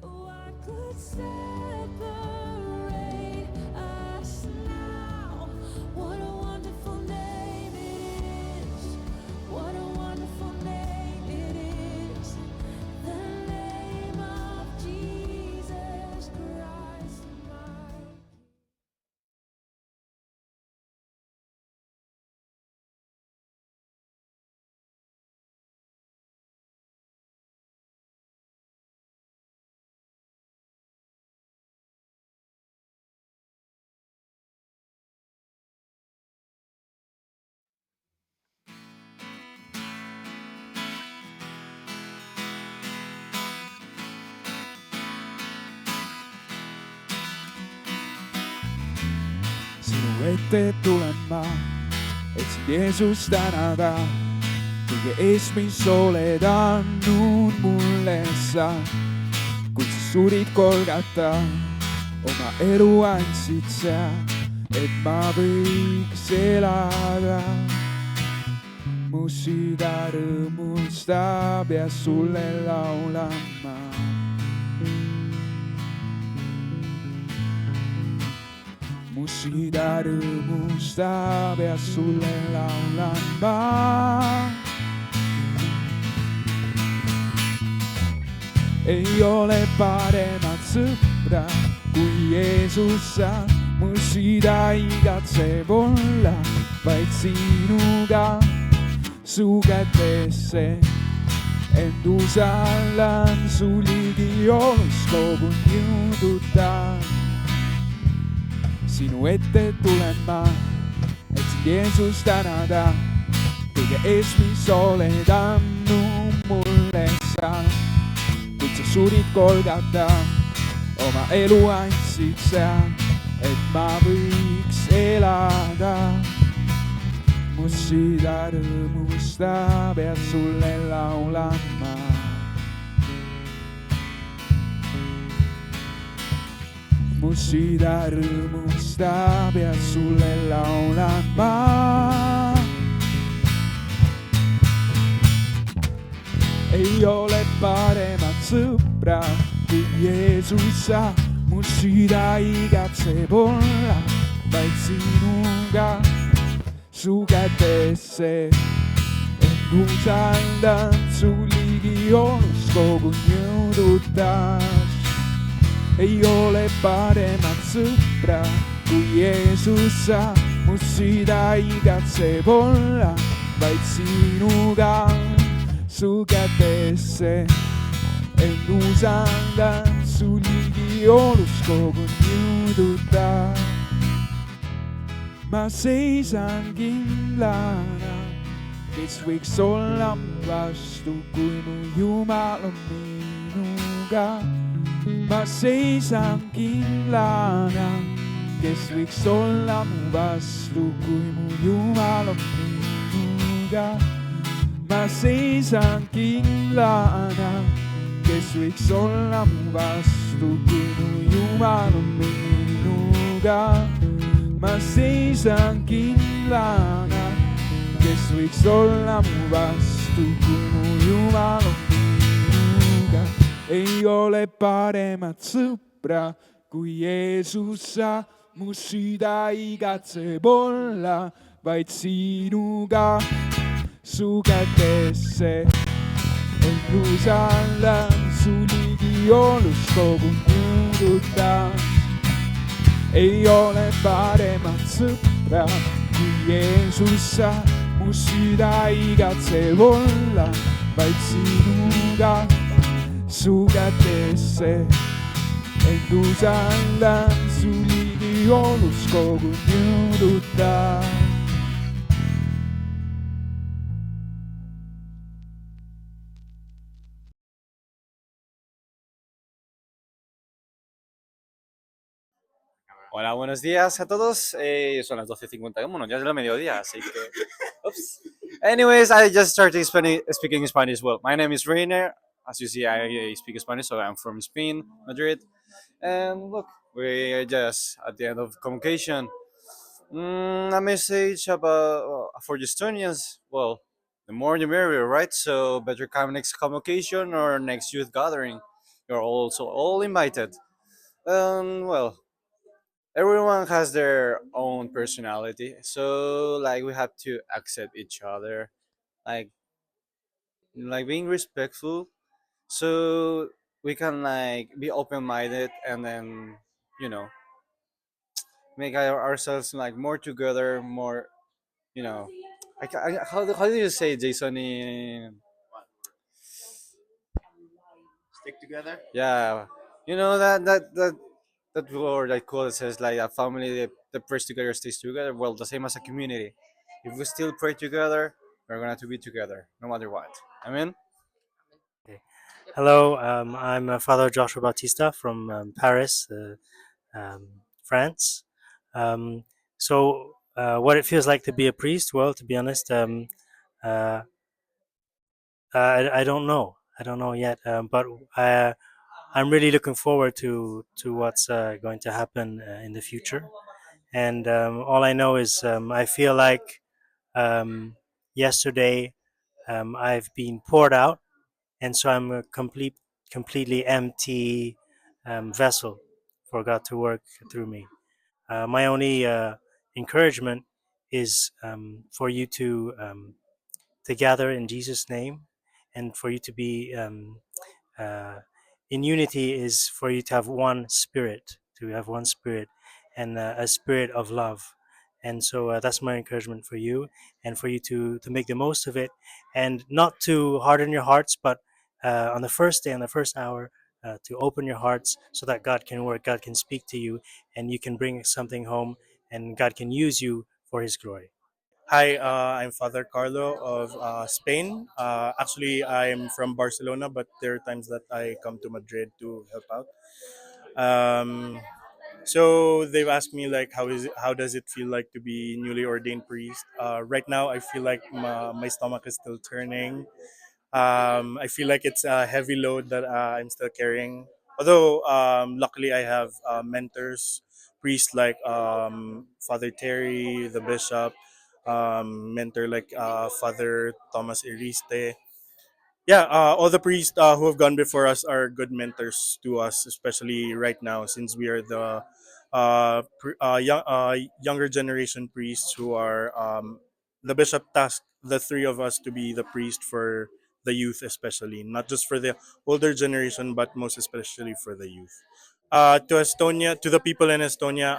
What could separate us now? What a wonderful name it is. What a wonderful name it is. The name of Jesus Christ, my sinu ette tulen ma, etsin Jeesust tänada. kõige eest, mis oled andnud mulle sa, kuid sa surid Golgata, oma elu andsid sa, et ma võiks elada. mu süda rõõmustab ja sulle laulan ma. mu süda rõõmustab ja sulle laulan ma. ei ole paremat sõpra kui Jeesus sa, mu süda igatseb olla vaid sinuga, su kätesse end usaldan, su ligiolus kogun jõudutan. sinu ette tulen ma, et sind Jeesus tänada, kõige eest, mis oled andnud mulle sa, kuid sa surid Golgata, oma elu andsid sa, et ma võiks elada. mu süda rõõmustab ja sulle laulan ma. mu süda rõõmustab ja sulle laulan ma. ei ole paremat sõpra kui Jeesus sa, mu süda igatseb olla vaid sinuga, su kätesse end usaldan, su ligiolus kogun jõudutas. ei ole paremat sõpra kui Jeesus sa, mu süda igatseb olla vaid sinuga, su kätesse end usaldan, su ligiolus kogun jõudutas. ma seisan kindlana, kes võiks olla mu vastu, kui mu Jumal on minuga. ma seisan kindlana, kes võiks olla mu vastu, kui mu Jumal on minuga. ma seisan kindlana, kes võiks olla mu vastu, kui mu Jumal on minuga. ma seisan kindlana, kes võiks olla mu vastu, kui mu Jumal on minuga. ei ole paremat sõpra kui Jeesus sa, mu süda igatseb olla vaid sinuga, su kätesse end usaldan, su ligiolus kogun jõudutan. ei ole paremat sõpra kui Jeesus sa, mu süda igatseb olla vaid sinuga, su kätesse end usaldan, su ligiolus kogun jõudutan. Hola, buenos días a todos. Son las 12:51, ya es el mediodía, así que... Oops. Anyways, I just started speaking Spanish. Well, my name is Rainer. As you see, I speak Spanish, so I'm from Spain, Madrid. And look, we're just at the end of convocation. A message about for the Estonians. Well, the more the merrier, right? So better come next convocation or next youth gathering. You're also all invited. Well, everyone has their own personality, so like we have to accept each other, like being respectful, so we can like be open minded and then you know make ourselves like more together, more you know. How do you say Jason in Stick together. yeah, you know that word that quote says like a family that prays together stays together. Well, the same as a community. If we still pray together, we're gonna to be together no matter what. I mean, Okay. Hello, I'm Father Joshua Bautista from Paris, France. Um, what it feels like to be a priest? Well, to be honest, uh, I don't know. I don't know yet, but I'm really looking forward to what's going to happen in the future. And all I know is I feel like um, yesterday I've been poured out, and so I'm a completely empty vessel for God to work through me. My only encouragement is for you to gather in Jesus' name, and for you to be uh, in unity is for you to have one spirit, and a spirit of love. And so that's my encouragement for you, and for you to make the most of it, and not to harden your hearts, but on the first day, on the first hour, to open your hearts so that God can work, God can speak to you, and you can bring something home, and God can use you for His glory. Hi, I'm Father Carlo of Spain. Actually, I'm from Barcelona, but there are times that I come to Madrid to help out. Um, so they've asked me like, how does it feel like to be newly ordained priest? Right now, I feel like my stomach is still turning. I feel like it's a heavy load that I'm still carrying. Although, luckily, I have mentors, priests like Father Terry, the bishop, mentor like Father Thomas Iriste. Yeah, all the priests who have gone before us are good mentors to us, especially right now, since we are the younger generation priests who are the bishop tasked the three of us to be the priest for the youth, especially not just for the older generation, but most especially for the youth. To Estonia, to the people in Estonia,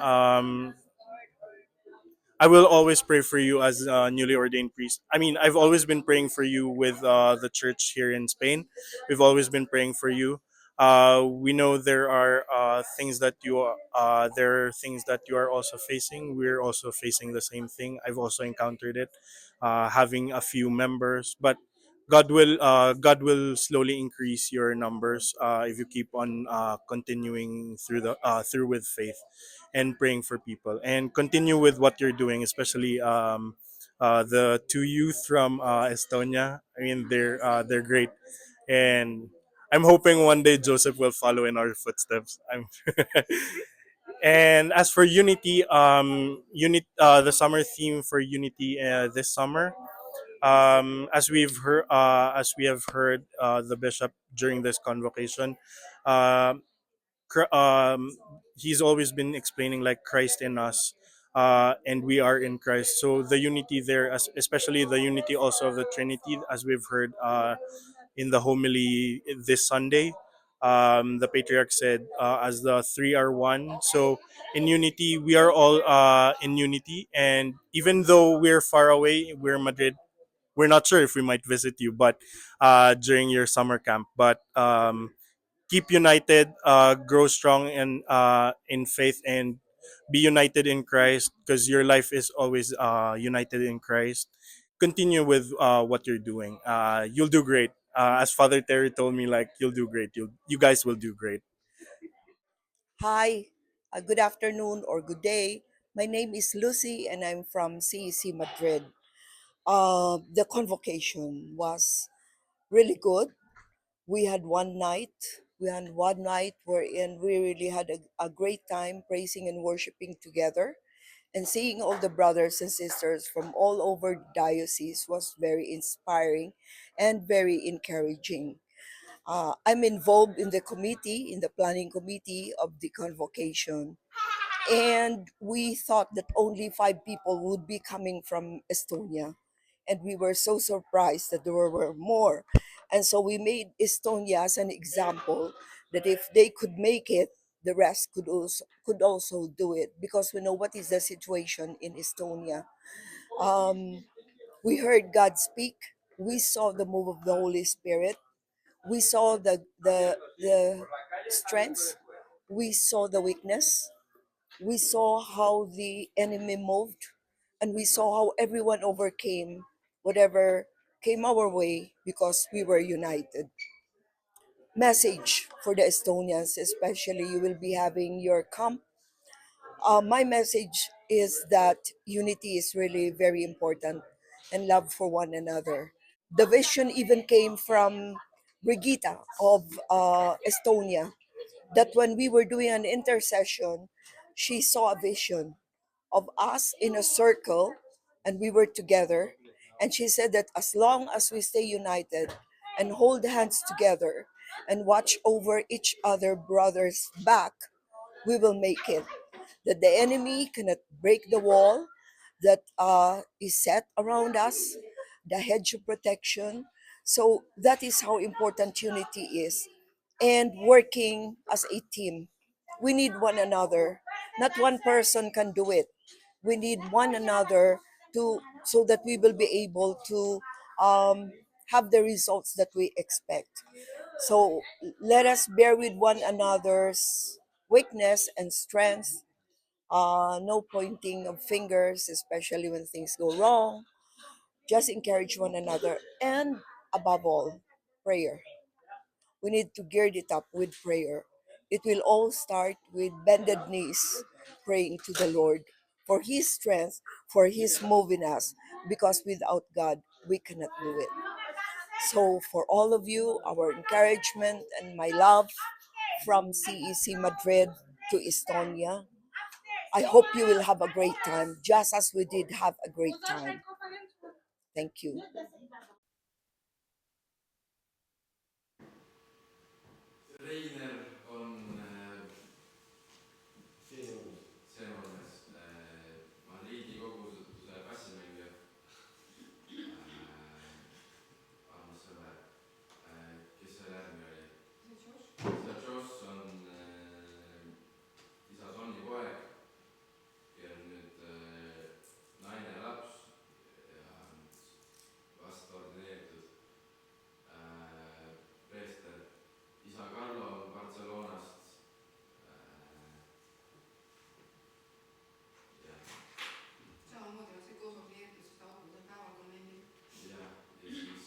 I will always pray for you as a newly ordained priest. I mean, I've always been praying for you with the church here in Spain. We've always been praying for you. We know there are things that there are things that you are also facing. We're also facing the same thing. I've also encountered it, having a few members, but God will slowly increase your numbers if you keep on continuing through with faith and praying for people, and continue with what you're doing, especially the two youth from Estonia. I mean, they're great, and I'm hoping one day Joseph will follow in our footsteps. And as for Unity, the summer theme for Unity this summer, as we have heard the bishop during this convocation, uh, Cr- um, he's always been explaining like Christ in us, and we are in Christ. So the unity there, especially the unity also of the Trinity, as we've heard in the homily this Sunday. The patriarch said, "As the three are one." So in unity, we are all in unity, and even though we're far away, we're in Madrid. We're not sure if we might visit you, but during your summer camp. But keep united, grow strong in faith, and be united in Christ, because your life is always united in Christ. Continue with what you're doing. You'll do great. As Father Terry told me, like you'll do great. You guys will do great. Hi, good afternoon or good day. My name is Lucy and I'm from CEC Madrid. The convocation was really good. We had one night. We had one night wherein we really had a great time praising and worshiping together. And seeing all the brothers and sisters from all over the diocese was very inspiring and very encouraging. I'm involved in the committee, in the planning committee of the convocation. And we thought that only 5 people would be coming from Estonia. And we were so surprised that there were more. And so we made Estonia as an example that if they could make it, the rest could also do it, because we know what is the situation in Estonia. We heard God speak. We saw the move of the Holy Spirit. We saw the strengths. We saw the weakness. We saw how the enemy moved, and we saw how everyone overcame whatever came our way because we were united. Message for the Estonians, especially, you will be having your camp. My message is that unity is really very important, and love for one another. The vision even came from Brigitta of Estonia, that when we were doing an intercession, she saw a vision of us in a circle and we were together. And she said that as long as we stay united and hold hands together and watch over each other brother's back, we will make it. That the enemy cannot break the wall that is set around us, the hedge of protection. So that is how important unity is, and working as a team. We need one another. Not one person can do it. We need one another to, so that we will be able to have the results that we expect. So let us bear with one another's weakness and strength. No pointing of fingers, especially when things go wrong. Just encourage one another. And above all, prayer. We need to gird it up with prayer. It will all start with bended knees, praying to the Lord for His strength, for His move in us, because without God, we cannot do it. So, for all of you, our encouragement and my love from CEC Madrid to Estonia. I hope you will have a great time, just as we did have a great time. Thank you. Reiner on Seenormes Riigikoguse bassimängija, armas sõber, kes seal järgmine oli? See Joss on isa Sonni poeg, kellel on nüüd naine ja laps ja vast ordineeritud preester. Isa Carlo on Barcelonast. Samamoodi on see koos ordineeritud, seda augusel päeval konvendil. Ja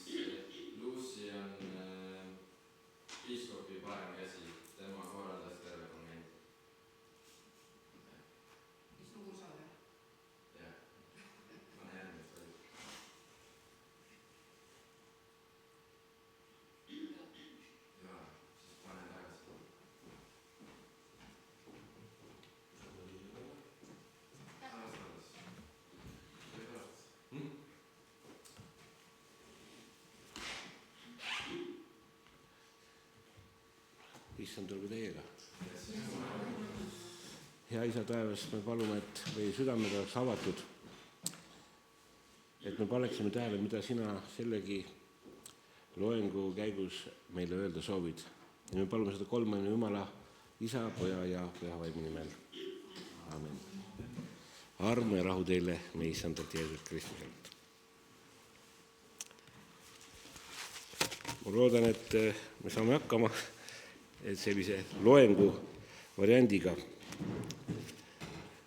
siis Lucy on piiskopi parem käsi, tema korraldas terve konvendi. Mis on Kursale? Jah, pane järgmist oli. Ja, siis pane tagasi. Issand, olgu teiega. Hea Isa taevas, me palume, et meie südamed oleks avatud, et me paneksime tähele, mida sina sellegi loengu käigus meile öelda soovid. Ja me palume seda kolmane Jumala, Isa, Poja ja Püha Vaimu nimel. Amen. Armu ja rahu teile, meie Issandalt Jeesus Kristuselt. Ma loodan, et me saame hakkama sellise loengu variandiga.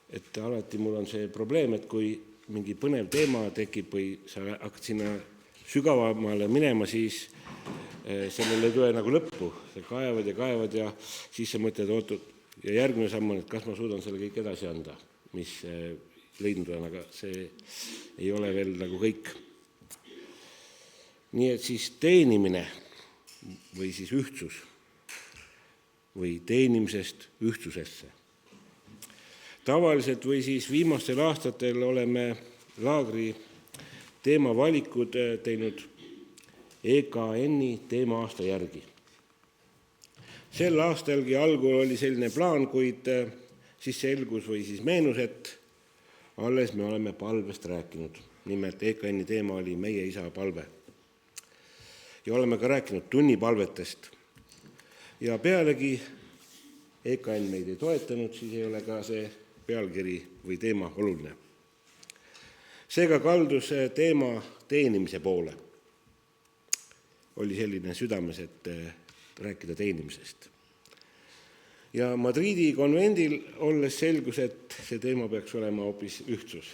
Et alati mul on see probleem, et kui mingi põnev teema tekib või sa hakkad sinna sügavamale minema, siis sellele ei tule nagu lõppu. Sa kaevad ja siis sa mõtled, ootud. Ja järgmine samm on, et kas ma suudan selle kõik edasi anda, mis leidnud on, aga see ei ole veel nagu kõik. Nii et siis teenimine või siis ühtsus või teenimisest ühtsusesse. Tavaliselt või siis viimastel aastatel oleme laagri teemavalikud teinud EKN-i teema aasta järgi. Sel aastalgi algul oli selline plaan, kuid siis selgus või siis meenus, et alles me oleme palvest rääkinud. Nimelt EKN-i teema oli Meie Isa palve. Ja oleme ka rääkinud tunnipalvetest. Ja pealegi EKN meid ei toetanud, siis ei ole ka see pealkiri või teema oluline. Seega kaldus teema teenimise poole. Oli selline südames, et rääkida teenimisest. Ja Madridi konvendil olles selgus, et see teema peaks olema hoopis ühtsus.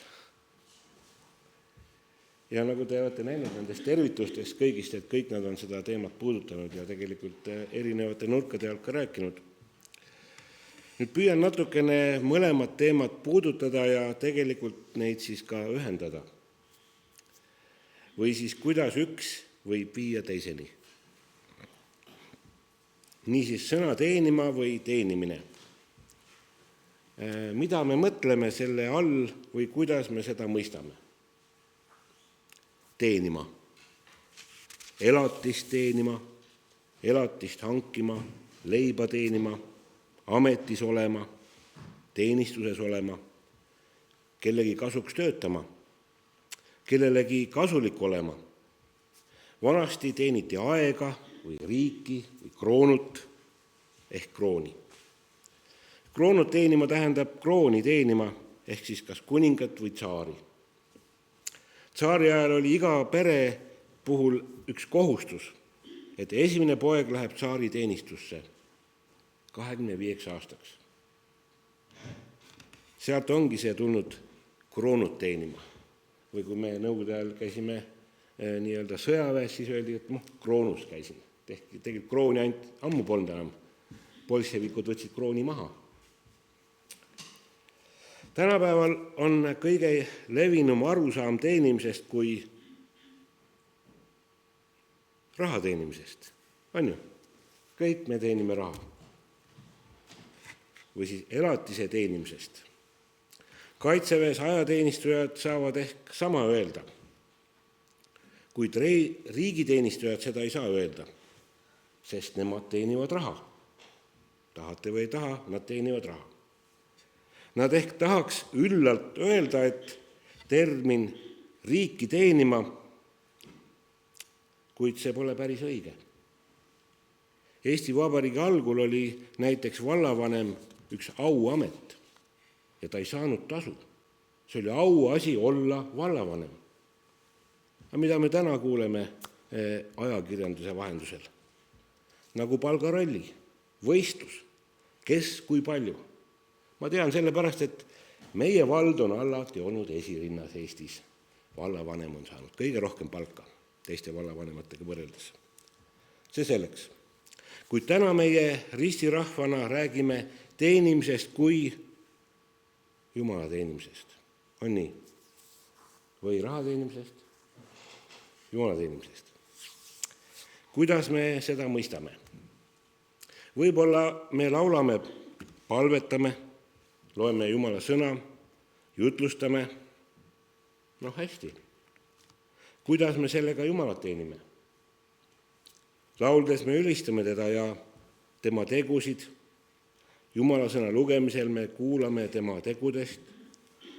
Ja nagu te olete näinud nendest tervitustest kõigist, et kõik nad on seda teemat puudutanud ja tegelikult erinevate nurkade alt ka rääkinud. Nüüd püüan natukene mõlemad teemad puudutada ja tegelikult neid siis ka ühendada. Või siis kuidas üks võib viia teiseni. Niisiis sõna teenima või teenimine. Mida me mõtleme selle all või kuidas me seda mõistame? Teenima. Elatist teenima, elatist hankima, leiba teenima, ametis olema, teenistuses olema, kellegi kasuks töötama, kellelegi kasulik olema. Vanasti teeniti aega või riiki või kroonut ehk krooni. Kroonut teenima tähendab krooni teenima ehk siis kas kuningat või tsaari. Tsaari ajal oli iga pere puhul üks kohustus, et esimene poeg läheb tsaari teenistusse 25 aastaks. Sealt ongi see tulnud kroonut teenima. Või kui me nõukogude ajal käisime nii-öelda sõjaväes, siis öeldi, et kroonus käisin. Tegelikult krooni ainult ammu polnud enam. Bolševikud võtsid krooni maha. Tänapäeval on kõige levinum arusaam teenimisest kui raha teenimisest. On ju? Kõik me teenime raha. Või siis elatise teenimisest. Kaitseväes ajateenistujad saavad ehk sama öelda, kuid riigiteenistujad seda ei saa öelda, sest nemad teenivad raha. Tahate või ei taha, nad teenivad raha. Nad ehk tahaks üllalt öelda, et termin riiki teenima, kuid see pole päris õige. Eesti Vabariigi algul oli näiteks vallavanem üks auamet ja ta ei saanud tasu. See oli auasi olla vallavanem. Aga mida me täna kuuleme ajakirjanduse vahendusel? Nagu palgaralli, võistlus, kes kui palju. Ma tean sellepärast, et meie vald on alati olnud esirinnas Eestis. Vallavanem on saanud kõige rohkem palka teiste vallavanematega võrreldes. See selleks. Kuid täna meie ristirahvana räägime teenimisest kui Jumala teenimisest. On nii? Või raha teenimisest? Jumala teenimisest. Kuidas me seda mõistame? Võib-olla me laulame, palvetame, loeme Jumala sõna, jutlustame. Hästi. Kuidas me sellega Jumalat teenime? Lauldes me ülistame teda ja tema tegusid. Jumala sõna lugemisel me kuulame tema tegudest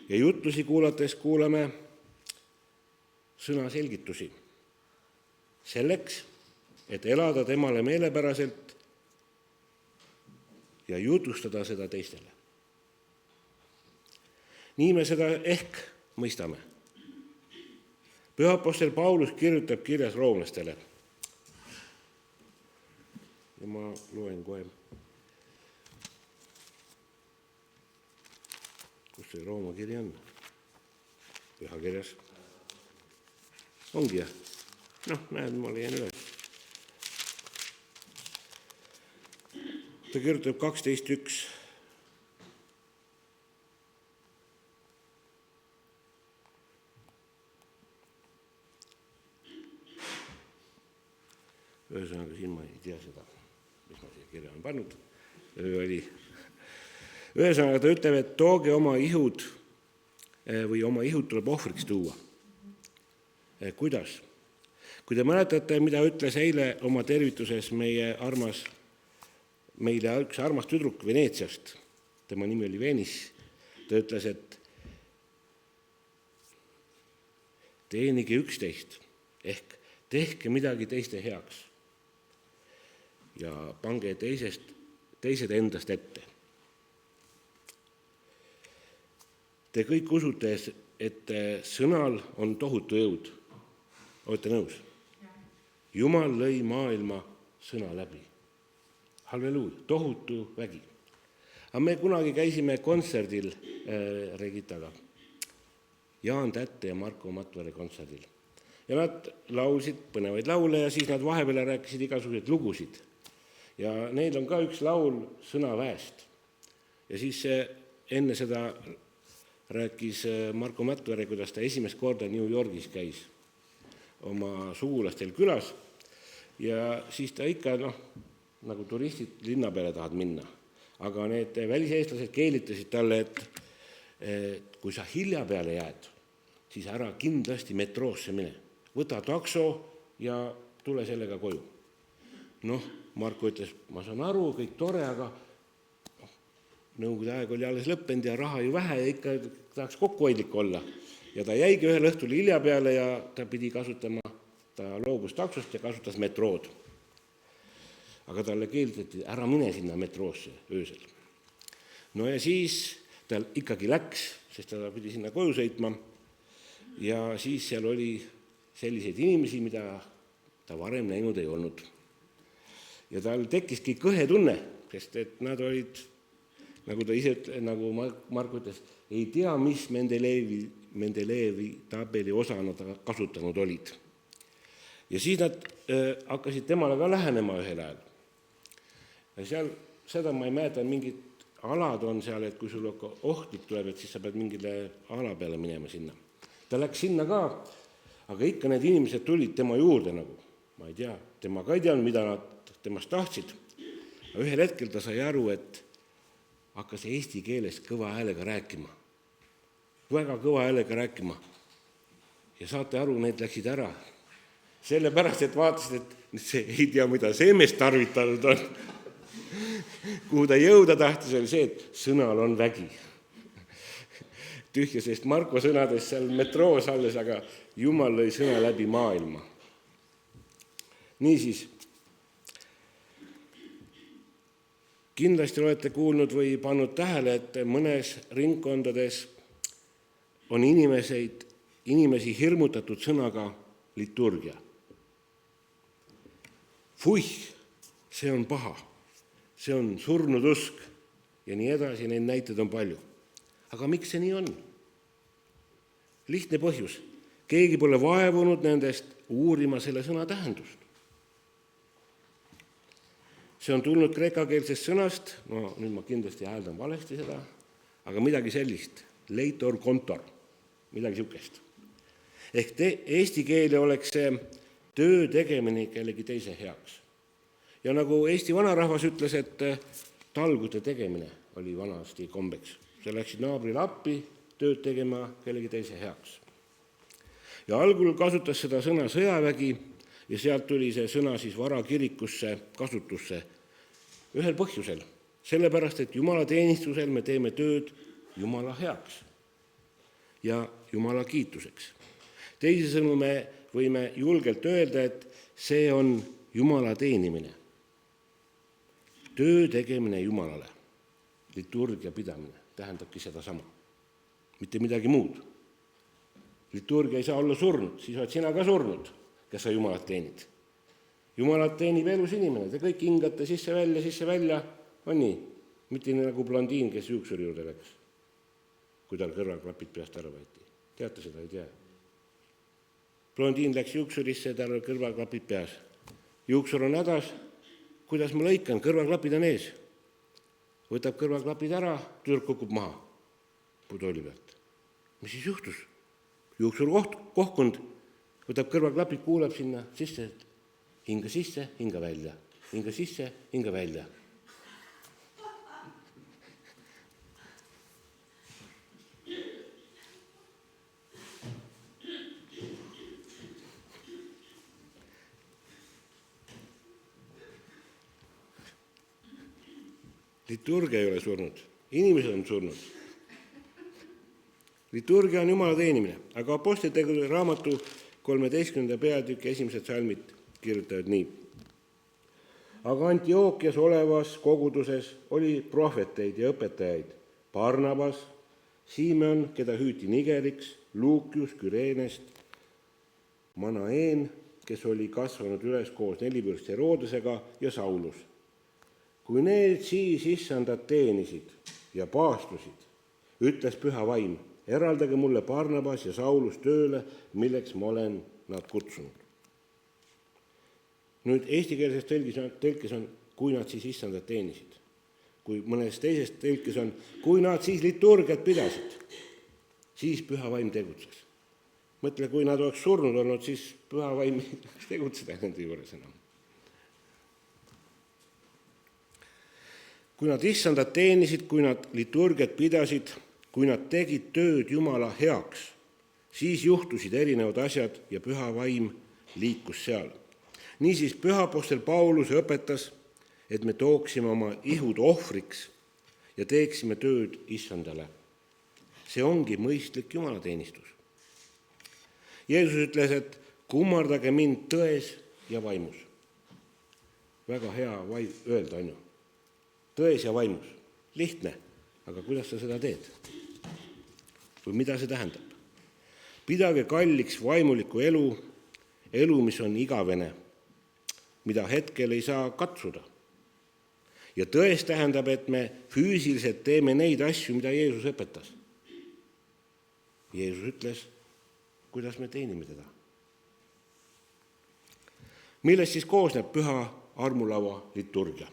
ja jutlusi kuulates kuulame sõna selgitusi. Selleks, et elada temale meelepäraselt ja jutustada seda teistele. Nii me seda ehk mõistame. Pühapostel Paulus kirjutab kirjas roomlastele. Ja ma loen kohe. Kus see Rooma kiri on? Pühakirjas. Ongi jah. Näed, ma leian üles. Ta kirjutab 12.1. Ühesõnaga, siin ma ei tea seda, mis ma siia kirja on pannud. Ühesõnaga, ta ütleb, et tooge oma ihud või oma ihud tuleb ohvriks tuua. Kuidas? Kui te mäletate, mida ütles eile oma tervituses meie armas meile üks armas tüdruk Veneetsiast, tema nimi oli Venis, ta ütles, et teenige üksteist ehk tehke midagi teiste heaks ja pange teised endast ette. Te kõik usute, et sõnal on tohutu jõud. Olete nõus? Jumal lõi maailma sõna läbi. Halleluuja, tohutu vägi. Aga me kunagi käisime kontserdil Regitaga, Jaan Tätte ja Marko Matvere kontserdil. Ja nad laulsid põnevaid laule ja siis nad vahepeal rääkisid igasuguseid lugusid. Ja neil on ka üks laul Sõnaväest. Ja siis enne seda rääkis Marko Matvere, kuidas ta esimest korda New Yorgis käis oma sugulastel külas ja siis ta ikka, nagu turistid linna peale tahad minna. Aga need väliseestlased keelitasid talle, et kui sa hilja peale jääd, siis ära kindlasti metroosse mine. Võta takso ja tule sellega koju. Marko ütles, ma saan aru, kõik tore, aga nõukogude aeg oli alles lõppenud ja raha ju vähe ja ikka tahaks kokkuhoidlik olla. Ja ta jäigi ühel õhtul hilja peale ja ta pidi kasutama, ta loobus taksost ja kasutas metrood. Aga talle keelitati, ära mine sinna metroosse öösel. Ja siis ta ikkagi läks, sest ta pidi sinna koju sõitma ja siis seal oli selliseid inimesi, mida ta varem näinud ei olnud. Ja tal tekkiski kõhe tunne, sest et nad olid, nagu ta ise, nagu Marko ütles, ei tea, mis Mendeleevi tabeli osa nad kasutanud olid. Ja siis nad hakkasid temale ka lähenema ühel ajal. Ja seal, seda ma ei mäleta, mingid alad on seal, et kui sul ohtlik tuleb, et siis sa pead mingile ala peale minema sinna. Ta läks sinna ka, aga ikka need inimesed tulid tema juurde nagu, ma ei tea, tema ka ei teadnud, mida nad temast tahtsid. Ühel hetkel ta sai aru, et hakkas eesti keeles kõva häälega rääkima. Väga kõva häälega rääkima. Ja saate aru, need läksid ära. Sellepärast, et vaatasid, et see ei tea, mida seemest tarvitanud on. Kuhu ta jõuda tahtis, oli see, et sõnal on vägi. Tühja, sest Marko sõnades seal metroos alles, aga Jumal lõi sõna läbi maailma. Niisiis, kindlasti olete kuulnud või pannud tähele, et mõnes ringkondades on inimesi hirmutatud sõnaga liturgia. Fuih, see on paha, see on surnud usk ja nii edasi, neid näiteid on palju. Aga miks see nii on? Lihtne põhjus. Keegi pole vaevunud nendest uurima selle sõna tähendust. See on tulnud kreekakeelsest sõnast, nüüd ma kindlasti hääldan valesti seda, aga midagi sellist, leitor kontor, midagi sihukest. Ehk eesti keele oleks see töö tegemine kellegi teise heaks. Ja nagu Eesti vanarahvas ütles, et talgute tegemine oli vanasti kombeks. Sa läksid naabrile appi tööd tegema kellegi teise heaks. Ja algul kasutas seda sõna sõjavägi ja sealt tuli see sõna siis varakirikusse kasutusse ühel põhjusel. Sellepärast, et Jumala teenistusel me teeme tööd Jumala heaks ja Jumala kiituseks. Teisisõnu me võime julgelt öelda, et see on Jumala teenimine. Töö tegemine Jumalale, liturgia pidamine tähendabki seda sama. Mitte midagi muud. Liturgia ei saa olla surnud, siis oled sina ka surnud, kes sa Jumalat teenid. Jumalat teenib elus inimene, te kõik hingate sisse välja, on nii. Mitte nii nagu blondiin, kes juuksuri juurde läks, kui tal kõrvaklapid peast ära võeti. Teate seda, ei tea. Blondiin läks juuksurisse, tal oli kõrvaklapid peas. Juuksur on hädas, kuidas ma lõikan, kõrvaklapid on ees. Võtab kõrvaklapid ära, tüdruk kukub maha putooli pealt. Mis siis juhtus? Juuksur kohkund, võtab kõrvaklapid, kuulab sinna sisse, hinga sisse, hinga välja, hinga sisse, hinga välja. liturgia ei ole surnud, inimesed on surnud. Liturgia on Jumala teenimine, aga Apostlitegude raamatu 13. peatüki 1. salmid kirjutavad nii. Aga Antiookias olevas koguduses oli prohveteid ja õpetajaid, Barnabas, Simeon, keda hüüti Nigeriks, Luukius Küreenest, Manaen, kes oli kasvanud üles koos nelipürst Herodesega, ja Saulus. Kui need siis issandat teenisid ja paastusid, ütles Püha Vaim, eraldage mulle Barnabas ja Saulus tööle, milleks ma olen nad kutsunud. Nüüd eestikeelses tõlkes on, kui nad siis issandat teenisid. Kui mõnes teises tõlkes on, kui nad siis liturgiat pidasid, siis Püha Vaim tegutses. Mõtle, kui nad oleks surnud olnud, siis Püha Vaim ei tegutseda nende juures enam. Kui nad issandat teenisid, kui nad liturgiat pidasid, kui nad tegid tööd Jumala heaks, siis juhtusid erinevad asjad ja Püha Vaim liikus seal. Niisiis Püha Apostel Paulus õpetas, et me tooksime oma ihud ohvriks ja teeksime tööd issandale. See ongi mõistlik jumalateenistus. Jeesus ütles, et kummardage mind tões ja vaimus. Väga hea öelda, on ju. Tões ja vaimus. Lihtne, aga kuidas sa seda teed? Või mida see tähendab? Pidage kalliks vaimulikku elu, mis on igavene, mida hetkel ei saa katsuda. Ja tões tähendab, et me füüsiliselt teeme neid asju, mida Jeesus õpetas. Jeesus ütles, kuidas me teenime teda. Millest siis koosneb Püha armulava liturgia?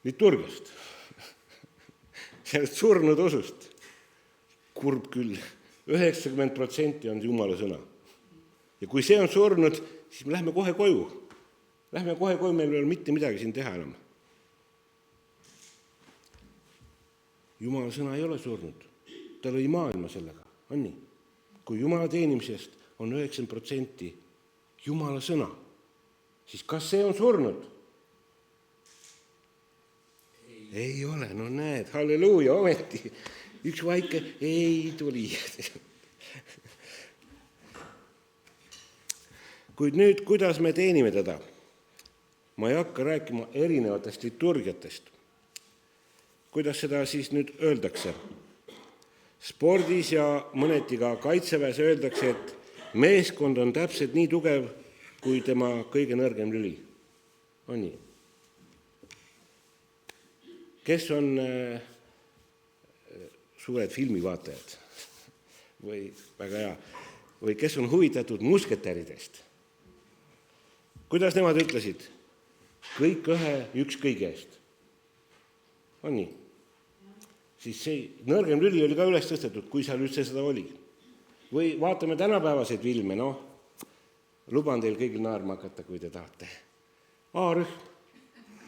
Liturgiast. Sellest surnud usust. Kurb küll. 90% on Jumala sõna. Ja kui see on surnud, siis me lähme kohe koju. Lähme kohe koju, meil ei ole mitte midagi siin teha enam. Jumala sõna ei ole surnud. Ta lõi maailma sellega. On nii? Kui Jumala teenimisest on 90% Jumala sõna, siis kas see on surnud? Ei ole, no näed, halleluuja, ometi. Üks väike ei tuli. Kuid nüüd, kuidas me teenime teda? Ma ei hakka rääkima erinevatest liturgiatest. Kuidas seda siis nüüd öeldakse? Spordis ja mõneti ka kaitseväes öeldakse, et meeskond on täpselt nii tugev, kui tema kõige nõrgem lüli. On nii? Kes on suured filmivaatajad? Või väga hea. Või kes on huvitatud musketäridest? Kuidas nemad ütlesid? Kõik üks kõige eest. On nii? Siis see nõrgem lüli oli ka üles tõstetud, kui seal üldse seda oli. Või vaatame tänapäevaseid filme, luban teil kõigil naerma hakata, kui te tahate. A-rühm.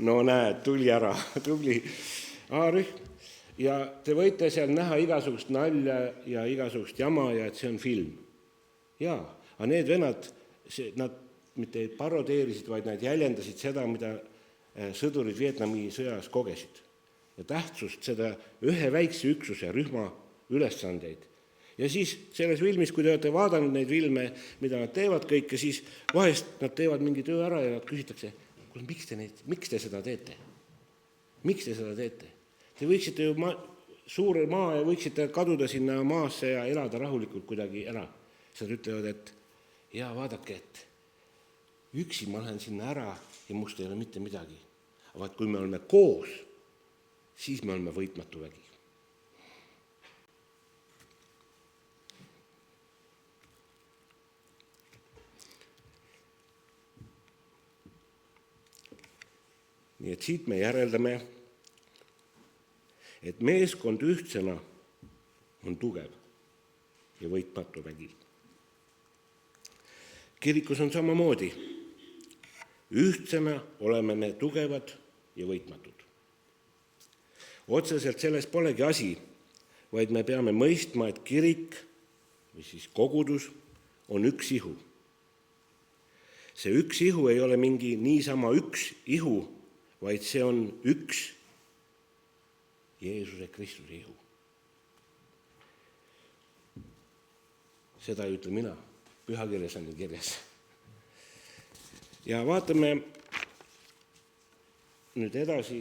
No näed, tuli ära, tubli A-rühm. Ja te võite seal näha igasugust nalja ja igasugust jama ja et see on film. Jaa, aga need vennad, nad mitte parodeerisid, vaid nad jäljendasid seda, mida sõdurid Vietnami sõjas kogesid. Ja tähtsust seda ühe väikse üksuse rühma ülesandeid. Ja siis selles filmis, kui te olete vaadanud neid filme, mida nad teevad kõike, siis vahest nad teevad mingi töö ära ja nad küsitakse, miks te seda teete? Miks te seda teete? Te võiksite ju suure maa ja võiksite kaduda sinna maasse ja elada rahulikult kuidagi ära. Siis nad ütlevad, et jaa, vaadake, et üksi ma lähen sinna ära ja must ei ole mitte midagi. Aga kui me oleme koos, siis me oleme võitmatu vägi. Nii et siit me järeldame, et meeskond ühtsena on tugev ja võitmatu vägi. Kirikus on samamoodi. Ühtsena oleme me tugevad ja võitmatud. Otseselt selles polegi asi, vaid me peame mõistma, et kirik või siis kogudus on üks ihu. See üks ihu ei ole mingi niisama üks ihu, vaid see on üks Jeesuse Kristuse ihu. Seda ei ütle mina, pühakirjas on kirjas. Ja vaatame nüüd edasi,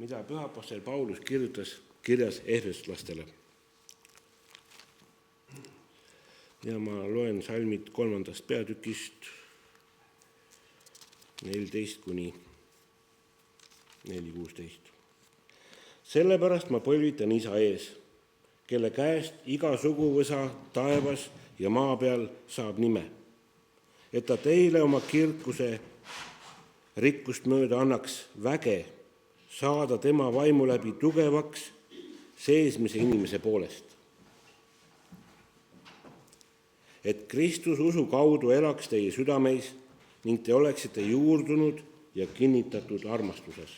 mida pühapostel Paulus kirjutas kirjas efeslastele. Ja ma loen salmid 3. peatükist 14 kuni 4:16. Sellepärast ma põlvitan Isa ees, kelle käest iga suguvõsa taevas ja maa peal saab nime, et ta teile oma kirkuse rikkust mööda annaks väge saada tema vaimu läbi tugevaks seesmise inimese poolest. Et Kristus usu kaudu elaks teie südameis ning te oleksite juurdunud ja kinnitatud armastuses.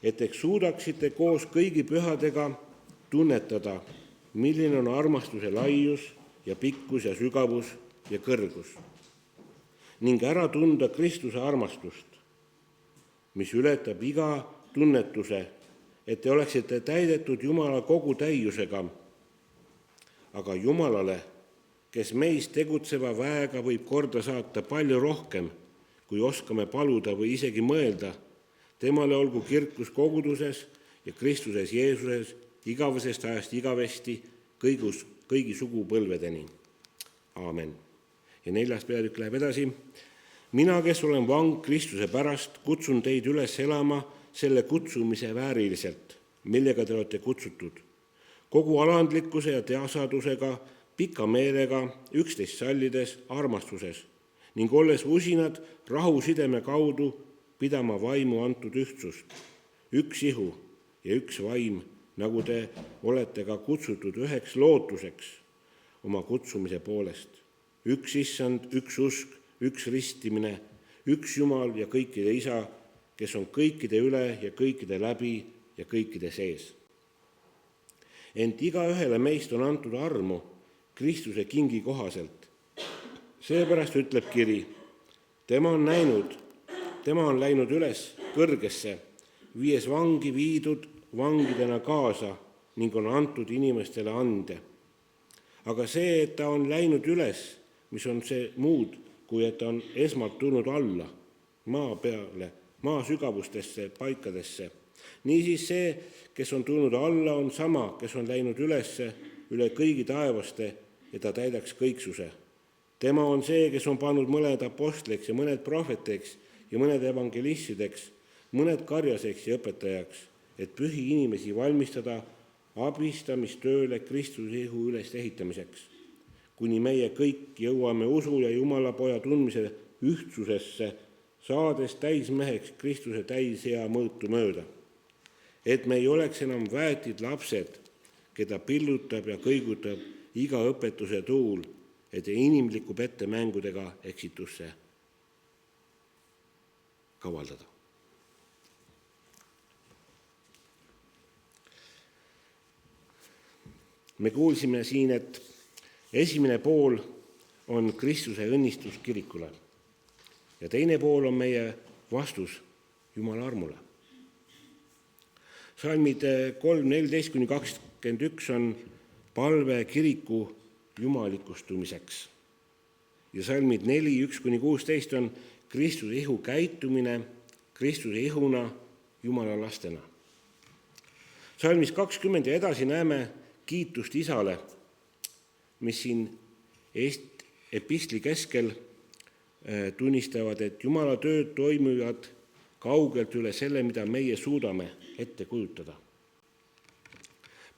Et te suudaksite koos kõigi pühadega tunnetada, milline on armastuse laius ja pikkus ja sügavus ja kõrgus ning ära tunda Kristuse armastust, mis ületab iga tunnetuse, et te oleksite täidetud Jumala kogu täiusega, aga Jumalale, kes meis tegutseva väega võib korda saata palju rohkem, kui oskame paluda või isegi mõelda, temale olgu kirkus koguduses ja Kristuses Jeesuses igavesest ajast igavesti kõigi sugupõlvedeni. Aamen. Ja 4. peatükk läheb edasi. Mina, kes olen vang Kristuse pärast, kutsun teid üles elama selle kutsumise vääriliselt, millega te olete kutsutud. Kogu alandlikkuse ja teasadusega, pika meelega, üksteist sallides, armastuses ning olles usinad rahusideme kaudu pidama vaimu antud ühtsust. Üks ihu ja üks vaim, nagu te olete ka kutsutud üheks lootuseks oma kutsumise poolest. Üks issand, üks usk, üks ristimine, üks Jumal ja kõikide Isa, kes on kõikide üle ja kõikide läbi ja kõikide sees. Ent igaühele meist on antud armu Kristuse kingi kohaselt. Seepärast ütleb kiri, tema on läinud üles kõrgesse, viies vangi viidud vangidena kaasa ning on antud inimestele ande. Aga see, et ta on läinud üles, mis on see muud, kui et ta on esmalt tulnud alla, maa peale, maa sügavustesse, paikadesse. Niisiis see, kes on tulnud alla, on sama, kes on läinud ülesse üle kõigi taevaste, et ta täidaks kõiksuse. Tema on see, kes on pannud mõned apostliks ja mõned prohveteks ja mõned evangelistideks, mõned karjaseks ja õpetajaks, et pühi inimesi valmistada abistamistööle Kristuse ihu üles ehitamiseks, kuni meie kõik jõuame usu ja Jumala poja tundmise ühtsusesse, saades täismeheks Kristuse täishea mõõtu mööda. Et me ei oleks enam väetid lapsed, keda pillutab ja kõigutab iga õpetuse tuul, et inimliku pettemängudega eksitusse kavaldada. Me kuulsime siin, et esimene pool on Kristuse õnnistus kirikule ja teine pool on meie vastus Jumala armule. Salmid 3:14-21 on palve kiriku jumalikustumiseks ja salmid 4:1-16 on Kristuse ihu käitumine Kristuse ihuna Jumala lastena. Salmis 20 ja edasi näeme kiitust Isale, mis siin epistli keskel tunnistavad, et Jumala tööd toimivad kaugelt üle selle, mida meie suudame ette kujutada.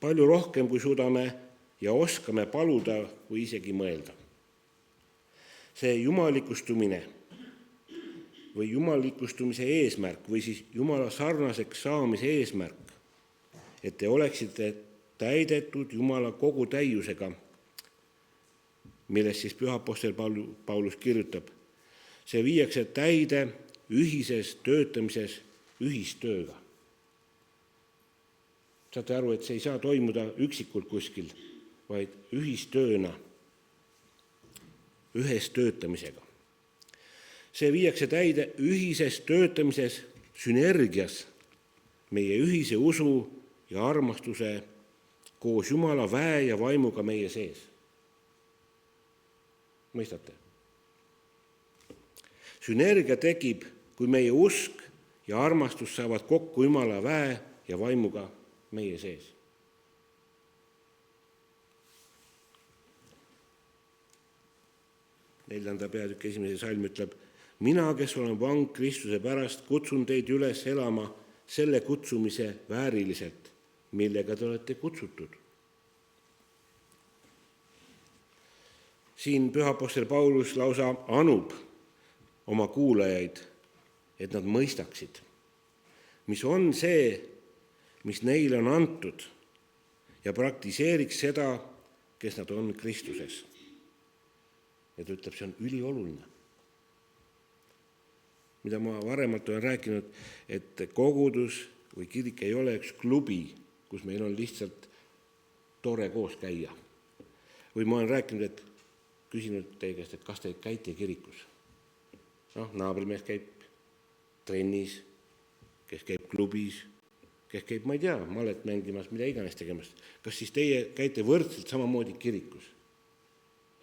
Palju rohkem, kui suudame ja oskame paluda või isegi mõelda. See jumalikustumine või jumalikustumise eesmärk või siis Jumala sarnaseks saamise eesmärk, et te oleksite täidetud Jumala kogu täiusega, millest siis pühapostel Paulus kirjutab. See viiakse täide ühises töötamises ühistööga. Saate aru, et see ei saa toimuda üksikult kuskil, vaid ühistööna, ühes töötamisega. see viiakse täide ühises töötamises, sünergias meie ühise usu ja armastuse koos Jumala väe ja vaimuga meie sees. Mõistate? Sünergia tekib, kui meie usk ja armastus saavad kokku Jumala väe ja vaimuga meie sees. Neljanda peatüki 1. salm ütleb, mina, kes olen vang Kristuse pärast, kutsun teid üles elama selle kutsumise vääriliselt, millega te olete kutsutud. Siin pühapostel Paulus lausa anub oma kuulajaid, et nad mõistaksid, mis on see, mis neile on antud ja praktiseeriks seda, kes nad on Kristuses. Ja ta ütleb, see on ülioluline. Mida ma varemalt olen rääkinud, et kogudus või kirik ei ole üks klubi, kus meil on lihtsalt tore koos käia. Või ma olen rääkinud, et küsinud teie käest, et kas te käite kirikus. Naabrimees käib trennis, kes käib klubis, kes käib, ma ei tea, malet mängimas, mida iganes tegemas. Kas siis teie käite võrdselt samamoodi kirikus?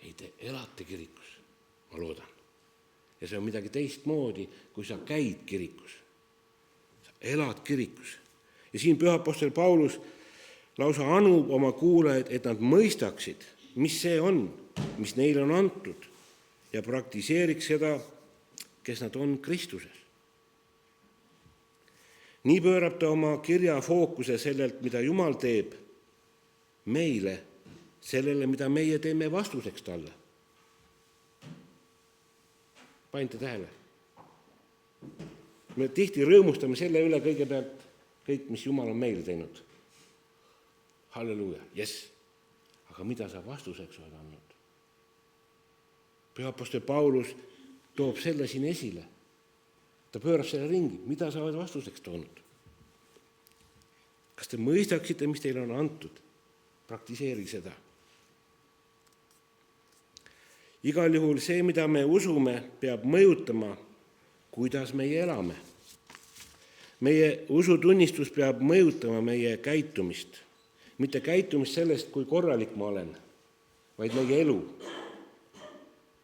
Ei, te elate kirikus, ma loodan. Ja see on midagi teistmoodi, kui sa käid kirikus. Sa elad kirikus. Ja siin pühapostel Paulus lausa anub oma kuulajaid, et nad mõistaksid, mis see on, mis neile on antud ja praktiseeriks seda, kes nad on Kristuses. Nii pöörab ta oma kirja fookuse sellelt, mida Jumal teeb meile, sellele, mida meie teeme vastuseks talle. Panite tähele? Me tihti rõõmustame selle üle kõigepealt kõik, mis Jumal on meile teinud. Halleluuja, yes. Aga mida sa vastuseks oled andnud? Pühapostel Paulus toob selle siin esile. Ta pöörab selle ringi, mida sa oled vastuseks toonud. Kas te mõistaksite, mis teile on antud? Praktiseeri seda. Igal juhul see, mida me usume, peab mõjutama, kuidas meie elame. Meie usutunnistus peab mõjutama meie käitumist. Mitte käitumist sellest, kui korralik ma olen, vaid meie elu.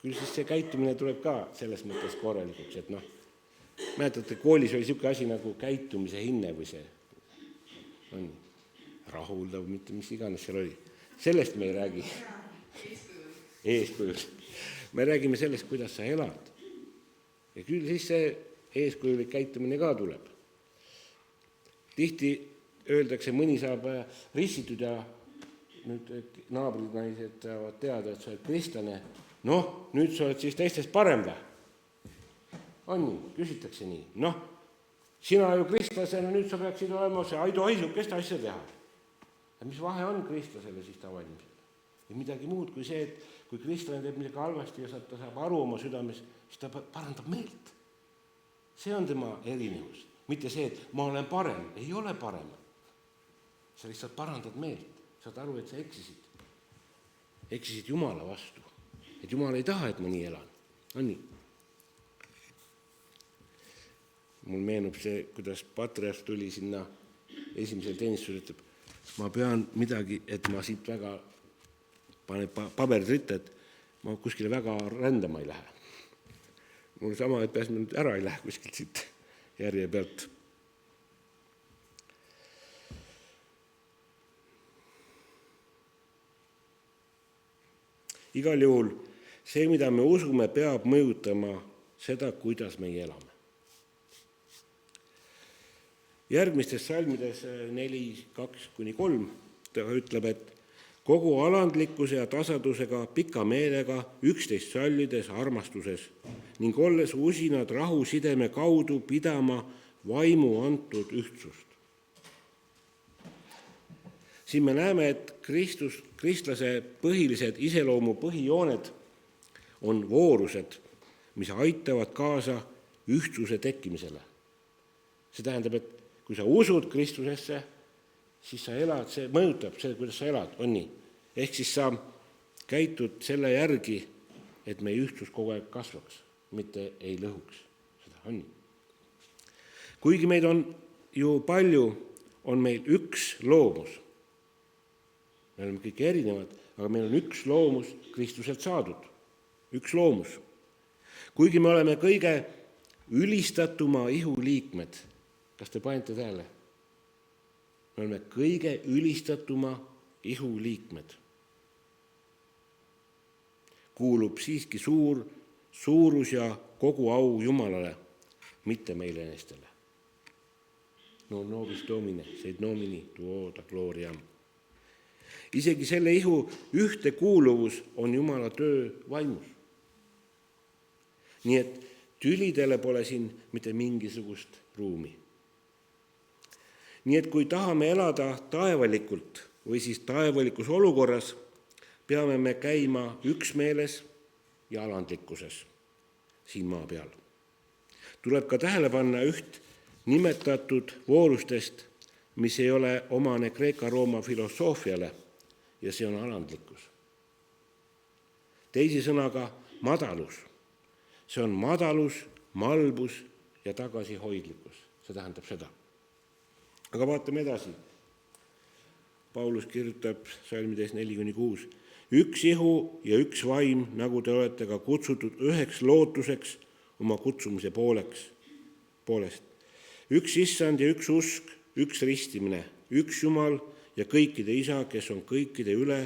Küll siis see käitumine tuleb ka selles mõttes korralikuks, et mäletate, koolis oli niisugune asi nagu käitumise hinne või see on rahuldav, mitte mis iganes seal oli. Sellest me ei räägi. Eeskujul. Me räägime sellest, kuidas sa elad. Ja küll siis see eeskujulik käitumine ka tuleb. Tihti öeldakse, mõni saab ristitud ja nüüd naabrid naised saavad teada, et sa oled kristlane. Nüüd sa oled siis teistest parem või? On nii, küsitakse nii. Sina ju kristlasena, nüüd sa peaksid olema see aidu-aisukest asja teha. Ja mis vahe on kristlasele siis tavaliselt? Ja midagi muud kui see, et kui kristlane teeb midagi halvasti ja ta saab aru oma südames, siis ta parandab meelt. See on tema erinevus. Mitte see, et ma olen parem. Ei ole parem. Sa lihtsalt parandad meelt. Saad aru, et sa eksisid. Eksisid Jumala vastu. Et Jumal ei taha, et ma nii elan. On nii? Mul meenub see, kuidas patriarh tuli sinna esimesel teenistusel, ütleb, ma pean midagi, et ma siit väga panen paberid ritta, et ma kuskile väga rändama ei lähe. Mul sama, et peas ma nüüd ära ei lähe kuskilt siit järje pealt. Igal juhul see, mida me usume, peab mõjutama seda, kuidas meie elame. Järgmistes salmides 4:2-3 ta ütleb, et kogu alandlikkuse ja tasadusega, pika meelega, üksteist sallides armastuses ning olles usinad rahusideme kaudu pidama vaimu antud ühtsust. Siin me näeme, et kristlase põhilised iseloomu põhijooned on voorused, mis aitavad kaasa ühtsuse tekkimisele. See tähendab, et kui sa usud Kristusesse, siis sa elad, see mõjutab see, kuidas sa elad, on nii. Ehk siis sa käitud selle järgi, et meie ühtsus kogu aeg kasvaks. mitte ei lõhuks. Seda on. Kuigi meid on ju palju, on meil üks loomus. Me oleme kõik erinevad, aga meil on üks loomus Kristuselt saadud. Üks loomus. Kuigi me oleme kõige ülistatuma ihuliikmed. Kas te panete tähele? Me oleme kõige ülistatuma ihuliikmed. Kuulub siiski suurus ja kogu au Jumalale, mitte meile enestele. No nobis domine, sed nomini tuo da gloriam. Isegi selle ihu ühtekuuluvus on Jumala töö vaimus. Nii et tülidele pole siin mitte mingisugust ruumi. Nii et kui tahame elada taevalikult või siis taevalikus olukorras, peame me käima üksmeeles ja alandlikkuses siin maa peal. Tuleb ka tähele panna üht nimetatud voorustest, mis ei ole omane Kreeka-Rooma filosoofiale, ja see on alandlikkus. Teisisõnaga madalus. See on madalus, malbus ja tagasihoidlikkus. See tähendab seda. Aga vaatame edasi. Paulus kirjutab salmides 4-6. Üks ihu ja üks vaim, nagu te olete ka kutsutud üheks lootuseks oma kutsumise poolest. Üks issand ja üks usk, üks ristimine, üks Jumal ja kõikide isa, kes on kõikide üle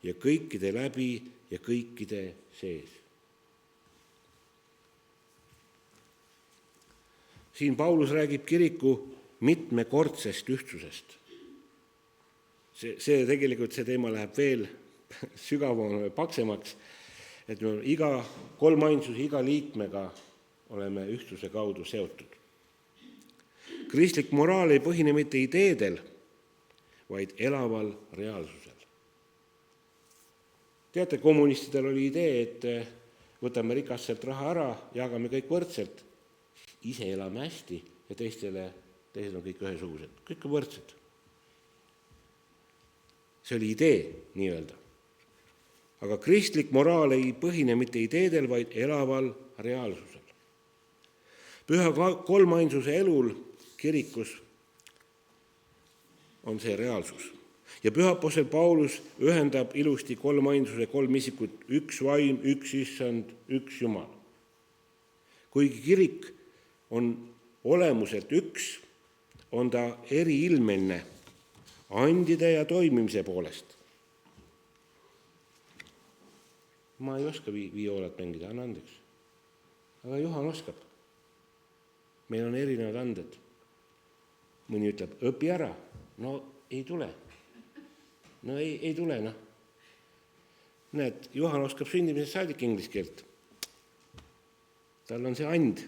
ja kõikide läbi ja kõikide sees. Siin Paulus räägib kiriku mitmekordsest ühtsusest. See tegelikult see teema läheb veel sügavamaks, paksemaks, et me iga kolmainsus, iga liikmega oleme ühtsuse kaudu seotud. Kristlik moraal ei põhine mitte ideedel, vaid elaval reaalsusel. Teate, kommunistidel oli idee, et võtame rikastelt raha ära, jagame kõik võrdselt, ise elame hästi ja teised on kõik ühesugused, kõik on võrdsed. See oli idee, nii öelda. Aga kristlik moraal ei põhine mitte ideedel, vaid elaval reaalsusel. Püha kolmainsuse elul kirikus on see reaalsus. Ja püha apostel Paulus ühendab ilusti kolmainsuse kolm isikut, üks vaim, üks issand, üks Jumal. Kuigi kirik on olemuselt üks, on ta eriilmeline andide ja toimimise poolest. Ma ei oska vioolat mängida, anna andeks. Aga Juhan oskab. Meil on erinevad anded. Mõni ütleb, õpi ära. No ei tule. No ei tule, noh. Näed, Juhan oskab sündimisest saadik inglise keelt. Tal on see and.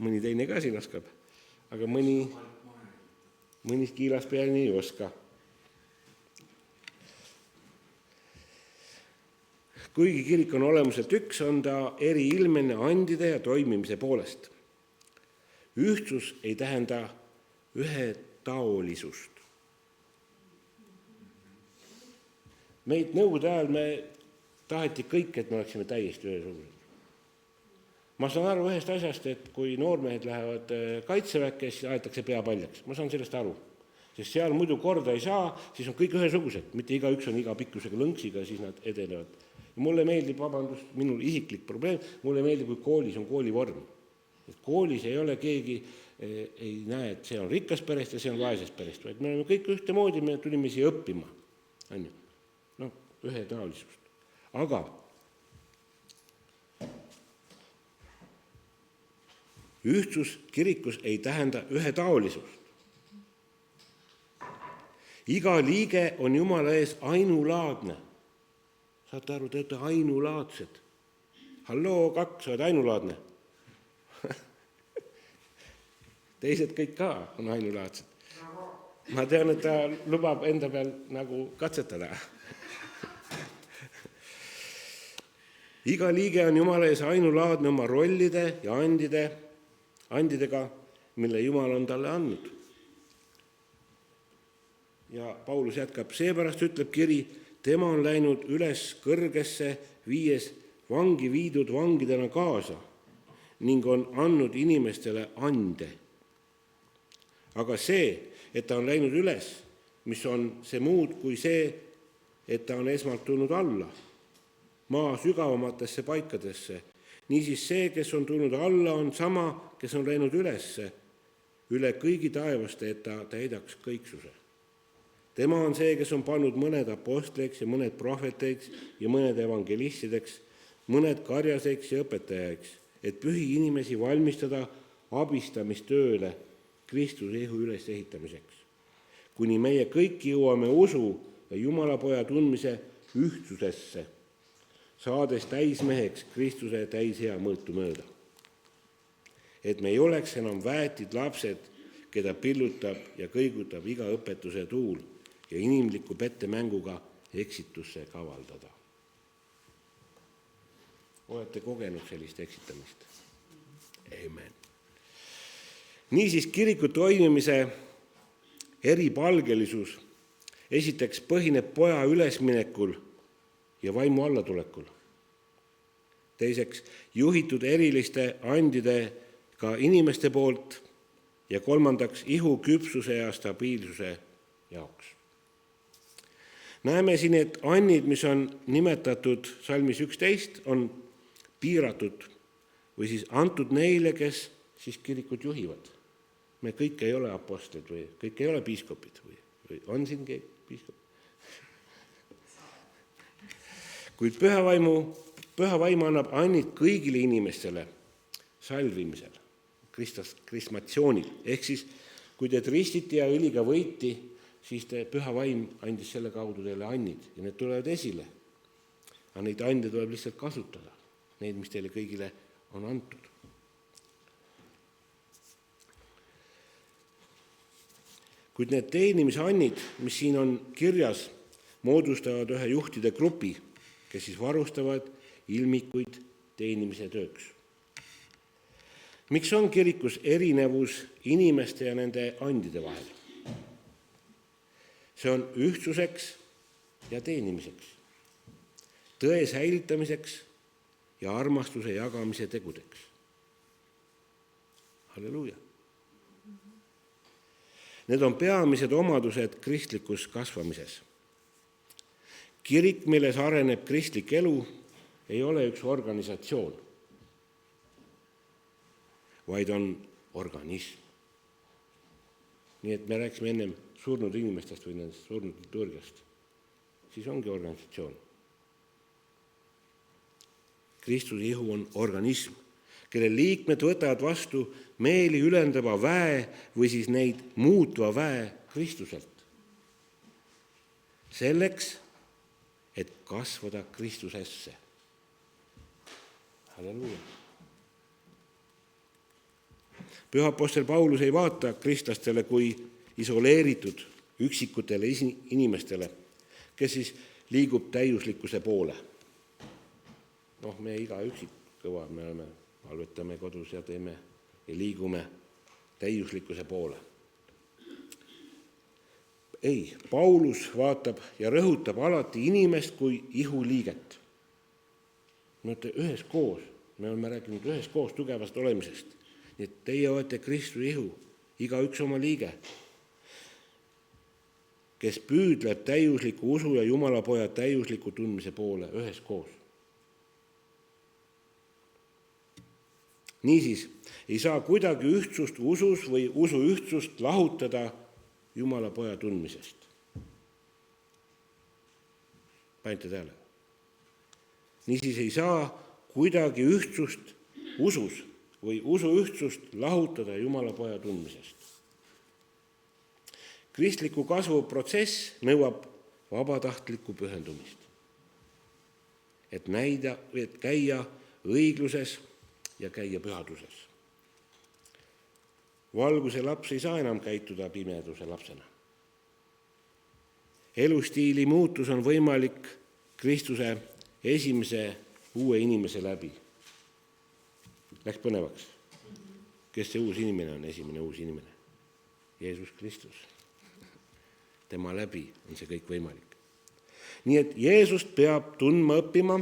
Mõni teine ka siin oskab. Aga mõni kiilas pealni ei oska. Kuigi kirik on olemuselt üks, on ta eriilmeline andide ja toimimise poolest. Ühtsus ei tähenda ühetaolisust. Meid nõukogude ajal me taheti kõik, et me oleksime täiesti ühesugused. Ma saan aru ühest asjast, et kui noormehed lähevad kaitseväkke, siis aetakse pea paljaks. Ma saan sellest aru. Sest seal muidu korda ei saa, siis on kõik ühesugused. Mitte igaüks on iga pikkusega lõnksiga, siis nad edenevad. Ja mulle meeldib, vabandust, minul isiklik probleem, mulle meeldib, kui koolis on koolivorm. Et koolis ei ole keegi, ei näe, et see on rikas perest ja see on vaesest perest, vaid me oleme kõik ühtemoodi, me tulime siia õppima. No, ühetaolisust. Aga ühtsus kirikus ei tähenda ühetaolisust. Iga liige on Jumala ees ainulaadne. Saate aru, te olete ainulaadsed. Halloo, 2, oled ainulaadne. Teised kõik ka on ainulaadsed. Ma tean, et ta lubab enda peal nagu katsetada. Iga liige on Jumala ees ainulaadne oma rollide ja andidega, mille Jumal on talle andnud. Ja Paulus jätkab, seepärast ütleb kiri, tema on läinud üles kõrgesse, viies vangi viidud vangidena kaasa ning on andnud inimestele ande. Aga see, et ta on läinud üles, mis on see muud kui see, et ta on esmalt tulnud alla, maa sügavamatesse paikadesse. Niisiis see, kes on tulnud alla, on sama, kes on läinud ülesse, üle kõigi taevaste, et ta täidaks kõiksuse. Tema on see, kes on pannud mõned apostliks ja mõned prohveteiks ja mõned evangelistideks, mõned karjaseks ja õpetajaks, et pühi inimesi valmistada abistamistööle Kristuse ihu ülesehitamiseks, kuni meie kõik jõuame usu ja Jumala poja tundmise ühtsusesse, saades täismeheks Kristuse täishea mõõtu mööda. Et me ei oleks enam väetid lapsed, keda pillutab ja kõigutab iga õpetuse tuul ja inimliku pettemänguga eksitusse kavaldada. Olete kogenud sellist eksitamist? Amen. Niisiis kiriku toimimise eripalgelisus esiteks põhineb poja ülesminekul ja vaimu allatulekul. Teiseks, juhitud eriliste andidega inimeste poolt ja kolmandaks, ihu küpsuse ja stabiilsuse jaoks. Näeme siin, et annid, mis on nimetatud salmis 11, on piiratud või siis antud neile, kes siis kirikut juhivad. Me kõik ei ole apostlid või kõik ei ole piiskopid või on siin keegi piiskop. Kuid püha vaim annab annid kõigile inimestele salvimisel, kristmatsioonil. Ehk siis, kui teid ristiti ja õliga võiti, siis püha vaim andis selle kaudu teile annid ja need tulevad esile. Aga neid ande tuleb lihtsalt kasutada, neid, mis teile kõigile on antud. Kuid need teenimisannid, mis siin on kirjas, moodustavad ühe juhtide grupi, kes siis varustavad ilmikuid teenimise tööks. Miks on kirikus erinevus inimeste ja nende andide vahel? See on ühtsuseks ja teenimiseks, tõe säilitamiseks ja armastuse jagamise tegudeks. Halleluuja! Need on peamised omadused kristlikus kasvamises. Kirik, milles areneb kristlik elu, ei ole üks organisatsioon, vaid on organism. Nii et me rääkisime ennem surnud inimestest või nendest surnud liturgiast. Siis ongi organisatsioon. Kristuse ihu on organism, kelle liikmed võtavad vastu meeli ülendava väe või siis neid muutva väe Kristuselt. Selleks, et kasvada Kristusesse. Halleluuja. Püha apostel Paulus ei vaata kristlastele kui isoleeritud üksikutele inimestele, kes siis liigub täiuslikkuse poole. Me iga üksik kõva, me palvetame kodus ja teeme ja liigume täiuslikkuse poole. Ei, Paulus vaatab ja rõhutab alati inimest kui ihuliiget. Üheskoos, me oleme rääkinud üheskoos tugevast olemisest. Nii et teie olete Kristuse ihu, iga üks oma liige, kes püüdleb täiusliku usu ja Jumala poja täiusliku tundmise poole üheskoos. Niisiis ei saa kuidagi ühtsust usus või usu ühtsust lahutada Jumala poja tundmisest. Panite tähele? Niisiis ei saa kuidagi ühtsust usus või usu ühtsust lahutada Jumala poja tundmisest. Kristliku kasvu protsess nõuab vabatahtlikku pühendumist, et käia õigluses ja käia pühaduses. Valguse laps ei saa enam käituda pimeduse lapsena. Elustiili muutus on võimalik Kristuse esimese uue inimese läbi. Läks põnevaks. Kes see uus inimene on, esimene uus inimene? Jeesus Kristus. Tema läbi on see kõik võimalik. Nii et Jeesust peab tundma õppima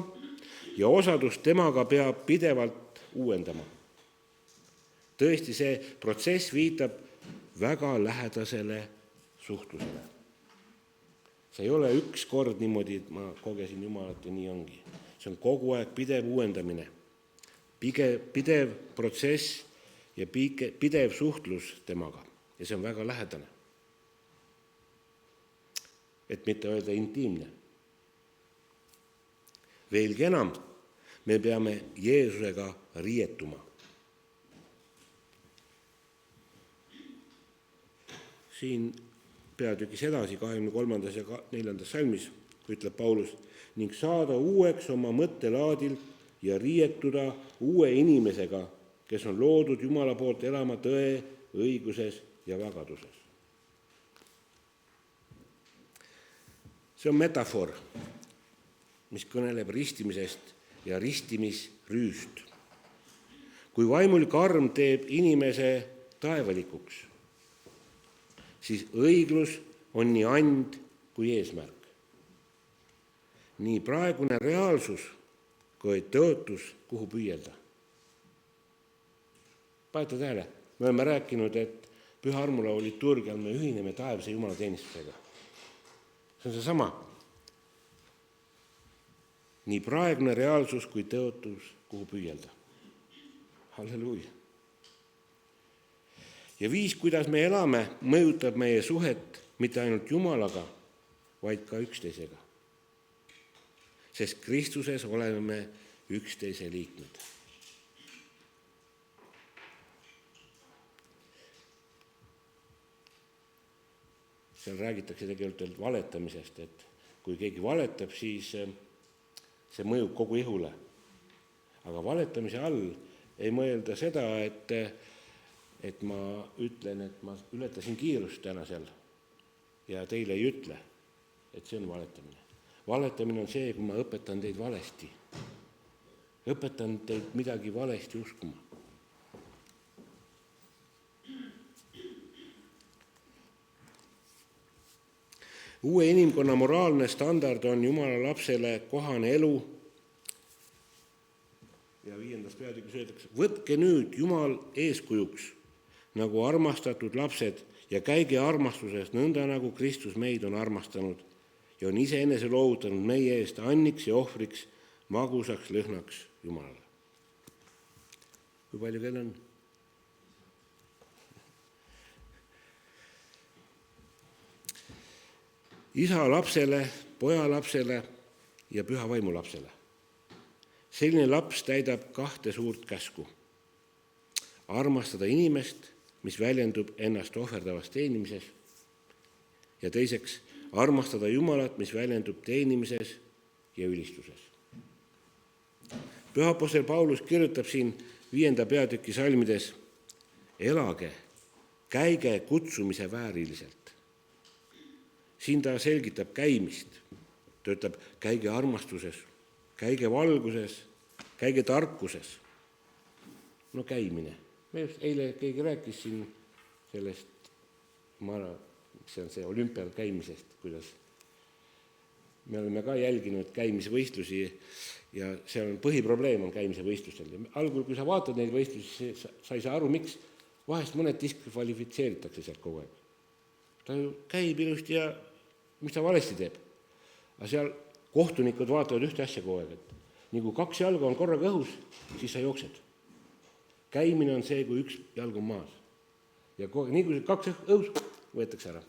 ja osadus temaga peab pidevalt uuendama. Tõesti, see protsess viitab väga lähedasele suhtlusele. See ei ole üks kord niimoodi, et ma kogesin Jumalat ja nii ongi. See on kogu aeg pidev uuendamine, pidev protsess ja pidev suhtlus temaga. Ja see on väga lähedane. Et mitte öelda intiimne. Veelgi enam, me peame Jeesusega riietuma. Siin peatükis edasi 23. ja 4. salmis ütleb Paulus, ning saada uueks oma mõttelaadil ja riietuda uue inimesega, kes on loodud Jumala poolt elama tõe, õiguses ja vagaduses. See on metafoor, mis kõneleb ristimisest ja ristimisrüüst. Kui vaimulik arm teeb inimese taevalikuks, siis õiglus on nii and kui eesmärk. Nii praegune reaalsus kui tõotus, kuhu püüelda. Panete tähele, me oleme rääkinud, et Püha Armulaulu liturgial me ühineme taevase Jumala teenistusega. See on seesama. Nii praegune reaalsus kui tõotus, kuhu püüelda. Halleluuja. Ja viis, kuidas me elame, mõjutab meie suhet mitte ainult Jumalaga, vaid ka üksteisega. Sest Kristuses oleme üksteise liikmed. Seal räägitakse tegelikult valetamisest, et kui keegi valetab, siis see mõjub kogu ihule. Aga valetamise all ei mõelda seda, et ma ütlen, et ma ületasin kiirust täna seal ja teile ei ütle, et see on valetamine. Valetamine on see, kui ma õpetan teid valesti. Õpetan teid midagi valesti uskuma. Uue inimkonna moraalne standard on Jumala lapsele kohane elu. Ja 5. peatükis öeldakse, võtke nüüd Jumal eeskujuks, nagu armastatud lapsed, ja käige armastuses nõnda, nagu Kristus meid on armastanud ja on ise enese loovutanud meie eest anniks ja ohvriks, magusaks lõhnaks Jumalale. Kui palju kell on? Isa lapsele, poja lapsele ja püha vaimu lapsele. Selline laps täidab 2 suurt käsku. Armastada inimest, mis väljendub ennast ohverdavas teenimises, ja teiseks armastada Jumalat, mis väljendub teenimises ja ülistuses. Püha apostel Paulus kirjutab siin 5. peatüki salmides, elage, käige kutsumise vääriliselt. Siin ta selgitab käimist, ta ütleb, käige armastuses, käige valguses, käige tarkuses. No käimine. Me just eile keegi rääkis siin sellest, see on see olümpial käimisest, kuidas me oleme ka jälginud käimisvõistlusi ja seal on põhiprobleem on käimise võistlustel. Algul, kui sa vaatad neid võistlusi, sa ei saa aru, miks vahest mõned diskvalifitseeritakse sealt kogu aeg. Ta ju käib ilusti ja mis ta valesti teeb. Aga seal kohtunikud vaatavad ühte asja kogu aeg, et nii kui 2 jalga on korraga õhus, siis sa jooksed. Käimine on see, kui 1 jalg on maas. Ja nii kui 2 õhus, võetakse ära.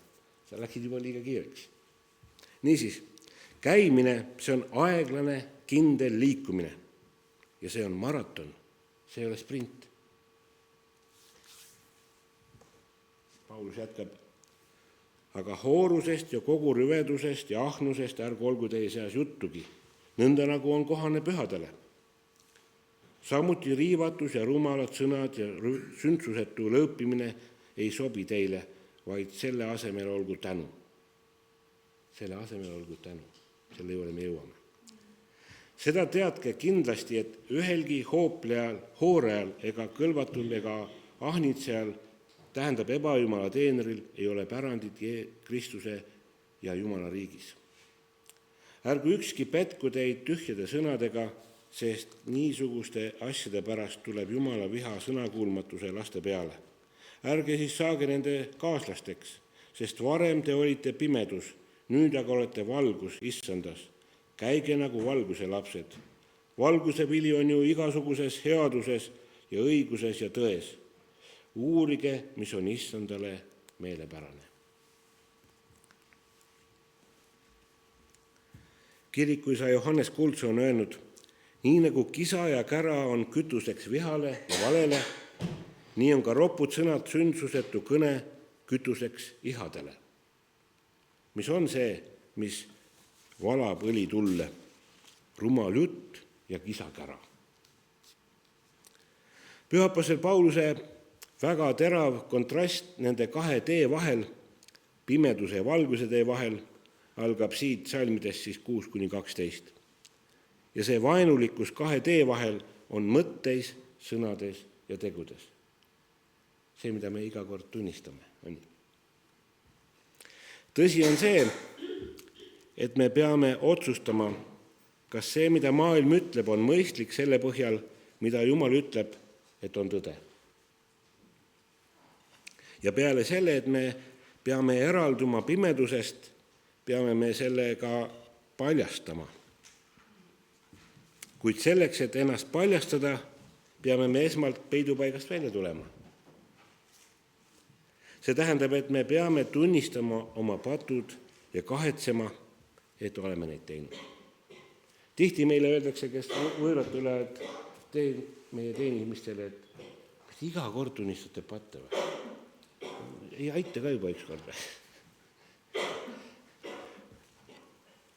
Sa läksid juba liiga kiireks. Niisiis, käimine, see on aeglane, kindel liikumine. Ja see on maraton, see ei ole sprint. Paulus jätkab, aga hoorusest ja kogu rüvedusest ja ahnusest ärgu olgu teie seas juttugi, nõnda nagu on kohane pühadele. Samuti riivatus ja rumalad sõnad ja sündsusetu lõõpimine ei sobi teile, vaid selle asemel olgu tänu. Selle asemel olgu tänu. Selle juurde me jõuame. Seda teadke kindlasti, et ühelgi hoorajal ega kõlvatul ega ahnitsejal, tähendab ebajumala teenril, ei ole pärandit Kristuse ja Jumala riigis. Ärgu ükski petku teid tühjade sõnadega, sest niisuguste asjade pärast tuleb Jumala viha sõnakuulmatuse laste peale. Ärge siis saage nende kaaslasteks, sest varem te olite pimedus, nüüd aga olete valgus issandas. Käige nagu valguse lapsed. Valguse vili on ju igasuguses headuses ja õiguses ja tões. Uurige, mis on issandale meelepärane. Kirikuisa Johannes Kuldse on öelnud, nii nagu kisa ja kära on kütuseks vihale ja valele, nii on ka ropud sõnad sündsusetu kõne kütuseks ihadele. Mis on see, mis valab õli tulle? Rumal jutt ja kisakära. Pühapäeval Pauluse väga terav kontrast nende kahe tee vahel, pimeduse ja valguse tee vahel, algab siit salmidest siis 6-12. Ja see vaenulikkus kahe tee vahel on mõtteis, sõnades ja tegudes. See, mida me iga kord tunnistame. Tõsi on see, et me peame otsustama, kas see, mida maailm ütleb, on mõistlik selle põhjal, mida Jumal ütleb, et on tõde. Ja peale selle, et me peame eralduma pimedusest, peame me selle ka paljastama. Kuid selleks, et ennast paljastada, peame me esmalt peidupaigast välja tulema. See tähendab, et me peame tunnistama oma patud ja kahetsema, et oleme neid teinud. Tihti meile öeldakse, kes võõrat tulevad meie teenimistele, et kas iga kord tunnistate patte või? Ei aita ka juba üks kord või?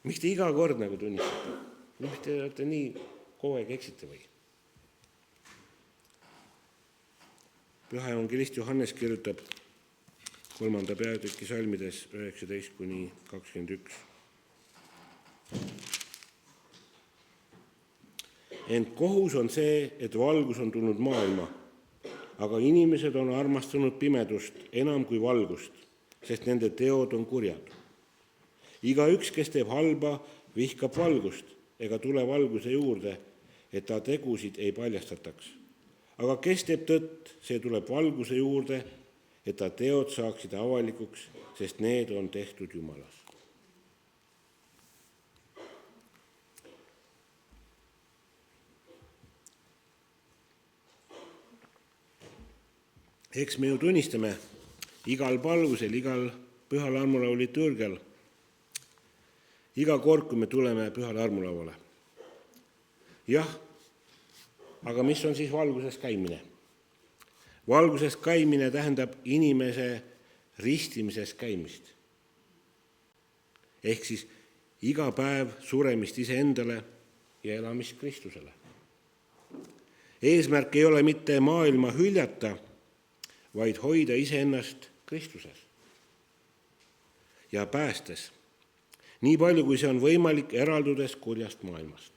Miks te iga kord nagu tunnistate? Miks te olete nii kogu aeg eksite või? Püha evangelist Johannes kirjutab 3. peatüki salmides 19-21. Ent kohus on see, et valgus on tulnud maailma, aga inimesed on armastanud pimedust enam kui valgust, sest nende teod on kurjad. Igaüks, kes teeb halba, vihkab valgust ega tule valguse juurde, et ta tegusid ei paljastataks. Aga kes teeb tõtt, see tuleb valguse juurde, et ta teod saaksid avalikuks, sest need on tehtud Jumalas. Eks me ju tunnistame igal palvusel, igal pühal armulaulu liturgial, iga kord, kui me tuleme pühale armulauale. Jah, aga mis on siis valguses käimine? Valguses käimine tähendab inimese ristimises käimist. Ehk siis iga päev suremist iseendale ja elamist Kristusele. Eesmärk ei ole mitte maailma hüljata, vaid hoida iseennast Kristuses ja päästes, nii palju kui see on võimalik, eraldudes kurjast maailmast.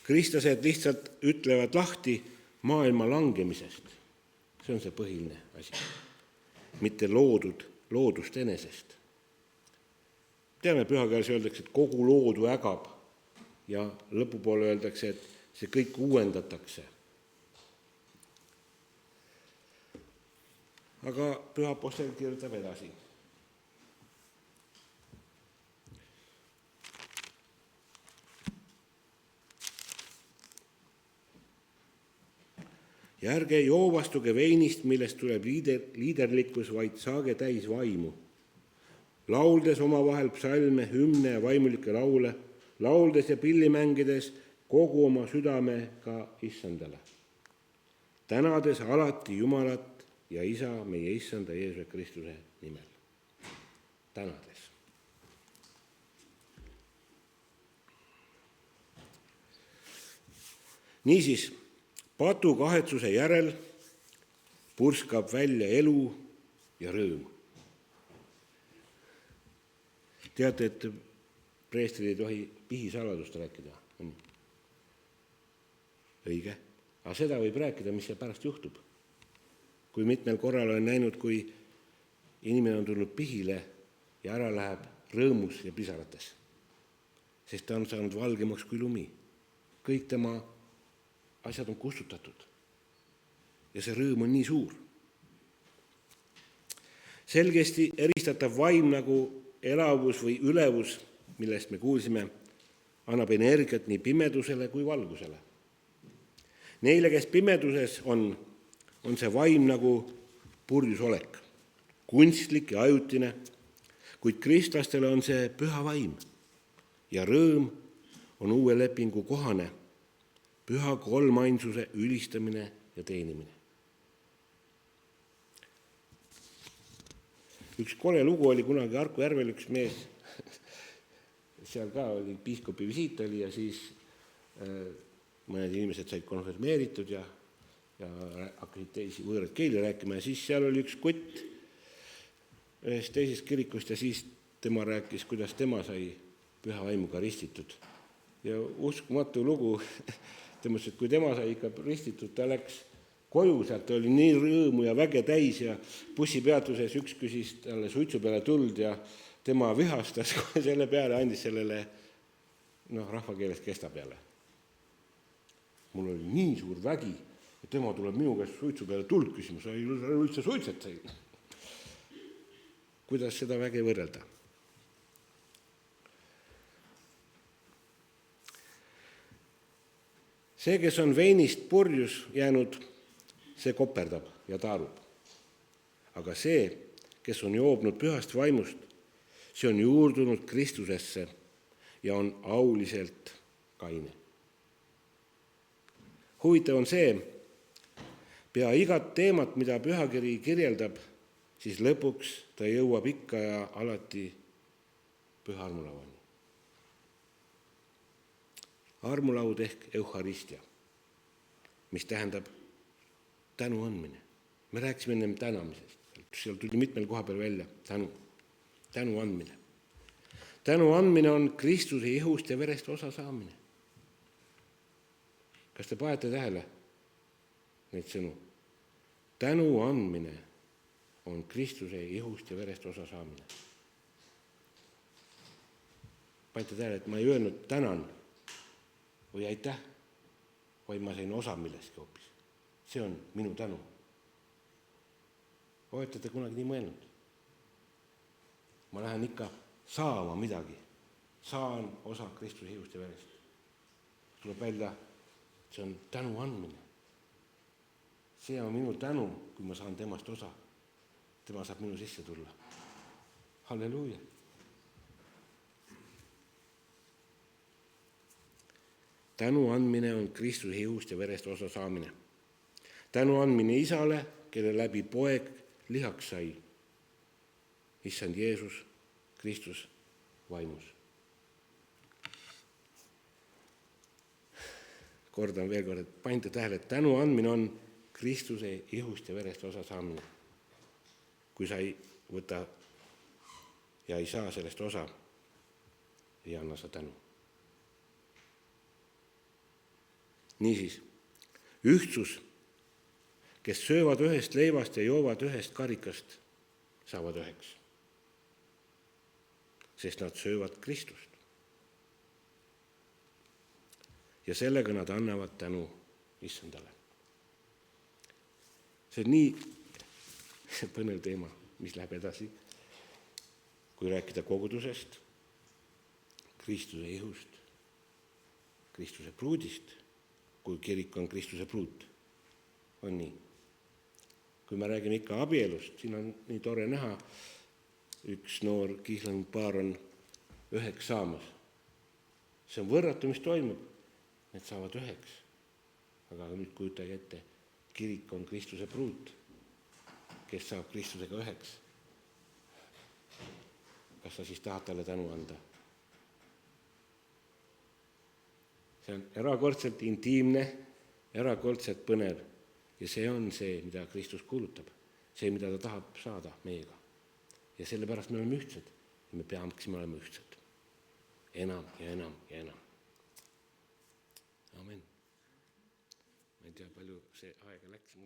Kristlased lihtsalt ütlevad lahti maailma langemisest. See on see põhiline asi. Mitte loodust enesest. Teame, pühakeeles öeldakse, et kogu loodu ägab ja lõpupoole öeldakse, et see kõik uuendatakse. Aga püha apostel kirjutab edasi. Ja ärge joovastuge veinist, millest tuleb liiderlikkus, vaid saage täis vaimu. Lauldes omavahel psalme, hümne ja vaimulikke laule, lauldes ja pilli mängides kogu oma südamega issandale. Tänades alati Jumalat ja Isa, meie issanda Jeesuse Kristuse nimel. Tänades. Niisiis, patu kahetsuse järel purskab välja elu ja rõõm. Teate, et preestrid ei tohi pihisaladust rääkida. Õige. Aga seda võib rääkida, mis see pärast juhtub. Kui mitmel korral olen näinud, kui inimene on tulnud pihile ja ära läheb rõõmus ja pisarates, sest ta on saanud valgemaks kui lumi. kõik tema asjad on kustutatud. Ja see rõõm on nii suur. Selgesti eristatav vaim nagu elavus või ülevus, millest me kuulsime, annab energiat nii pimedusele kui valgusele. Neile, kes pimeduses on see vaim nagu purjusolek, kunstlik ja ajutine, kuid kristlastele on see püha vaim ja rõõm on uue lepingu kohane, püha kolmainsuse ülistamine ja teenimine. Üks kole lugu oli kunagi Harku Järvel üks mees, seal ka oli piiskopi visiit oli ja siis mõned inimesed said konfirmeeritud ja hakkasid teisi võõraid keeli rääkima ja siis seal oli üks kutt ühest teisest kirikust ja siis tema rääkis, kuidas tema sai püha vaimuga ristitud. Ja uskumatu lugu, tema ütles, et kui tema sai ikka ristitud, ta läks koju, sealt oli nii rõõmu ja väge täis ja bussipeatuses üks küsis talle suitsu peale tuld ja tema vihastas selle peale, andis sellele rahvakeeles kesta peale. Mul oli nii suur vägi, et tema tuleb minu käest suitsu peale tuld küsima, sa ei üldse suitsetanud. Kuidas seda väge võrrelda? See, kes on veinist purjus jäänud, see koperdab ja taarub. Aga see, kes on joobnud pühast vaimust, see on juurdunud Kristusesse ja on auliselt kaine. Huvitav on see, pea igat teemat, mida pühakiri kirjeldab, siis lõpuks ta jõuab ikka ja alati püha armulauani. Armulaud ehk eucharistia, mis tähendab tänu andmine. Me rääkisime ennem tänamisest, seal tuli mitmel koha peal välja tänu andmine. Tänu andmine on Kristuse ihust ja verest osa saamine. Kas te panete tähele neid sõnu? Tänu andmine on Kristuse ihust ja verest osa saamine. Panete tähele, et ma ei öelnud tänan või aitäh, vaid ma sain osa millestki hoopis. See on minu tänu. Olete te kunagi nii mõelnud? Ma lähen ikka saama midagi. Saan osa Kristuse ihust ja verest. Tuleb välja, see on tänu andmine. See on minu tänu, kui ma saan temast osa. Tema saab minu sisse tulla. Halleluuja! Tänu andmine on Kristuse ihust ja verest osa saamine. Tänu andmine isale, kelle läbi poeg lihaks sai. Issand Jeesus, Kristus vaimus. Kordan veel kord, et panite tähele, et tänu andmine on Kristuse ihust ja verest osa saamine. Kui sa ei võta ja ei saa sellest osa, ei anna sa tänu. Niisiis, ühtsus, kes söövad ühest leivast ja joovad ühest karikast, saavad üheks, sest nad söövad Kristust. Ja sellega nad annavad tänu Issandale. See on nii põnev teema, mis läheb edasi, kui rääkida kogudusest, Kristuse ihust, Kristuse pruudist, kui kirik on Kristuse pruut. On nii. Kui me räägime ikka abielust, siin on nii tore näha, üks noor kihlane paar on üheks saamas. See on võrratu, mis toimub. Need saavad üheks. Aga nüüd kujutage ette, kirik on Kristuse pruut, kes saab Kristusega üheks. Kas sa siis tahad talle tänu anda? See on erakordselt intiimne, erakordselt põnev ja see on see, mida Kristus kuulutab. See, mida ta tahab saada meiega. Ja sellepärast me oleme ühtsed ja me peaksime olema ühtsed. Enam ja enam ja enam. Amen. Ma ei tea, palju see aega läks.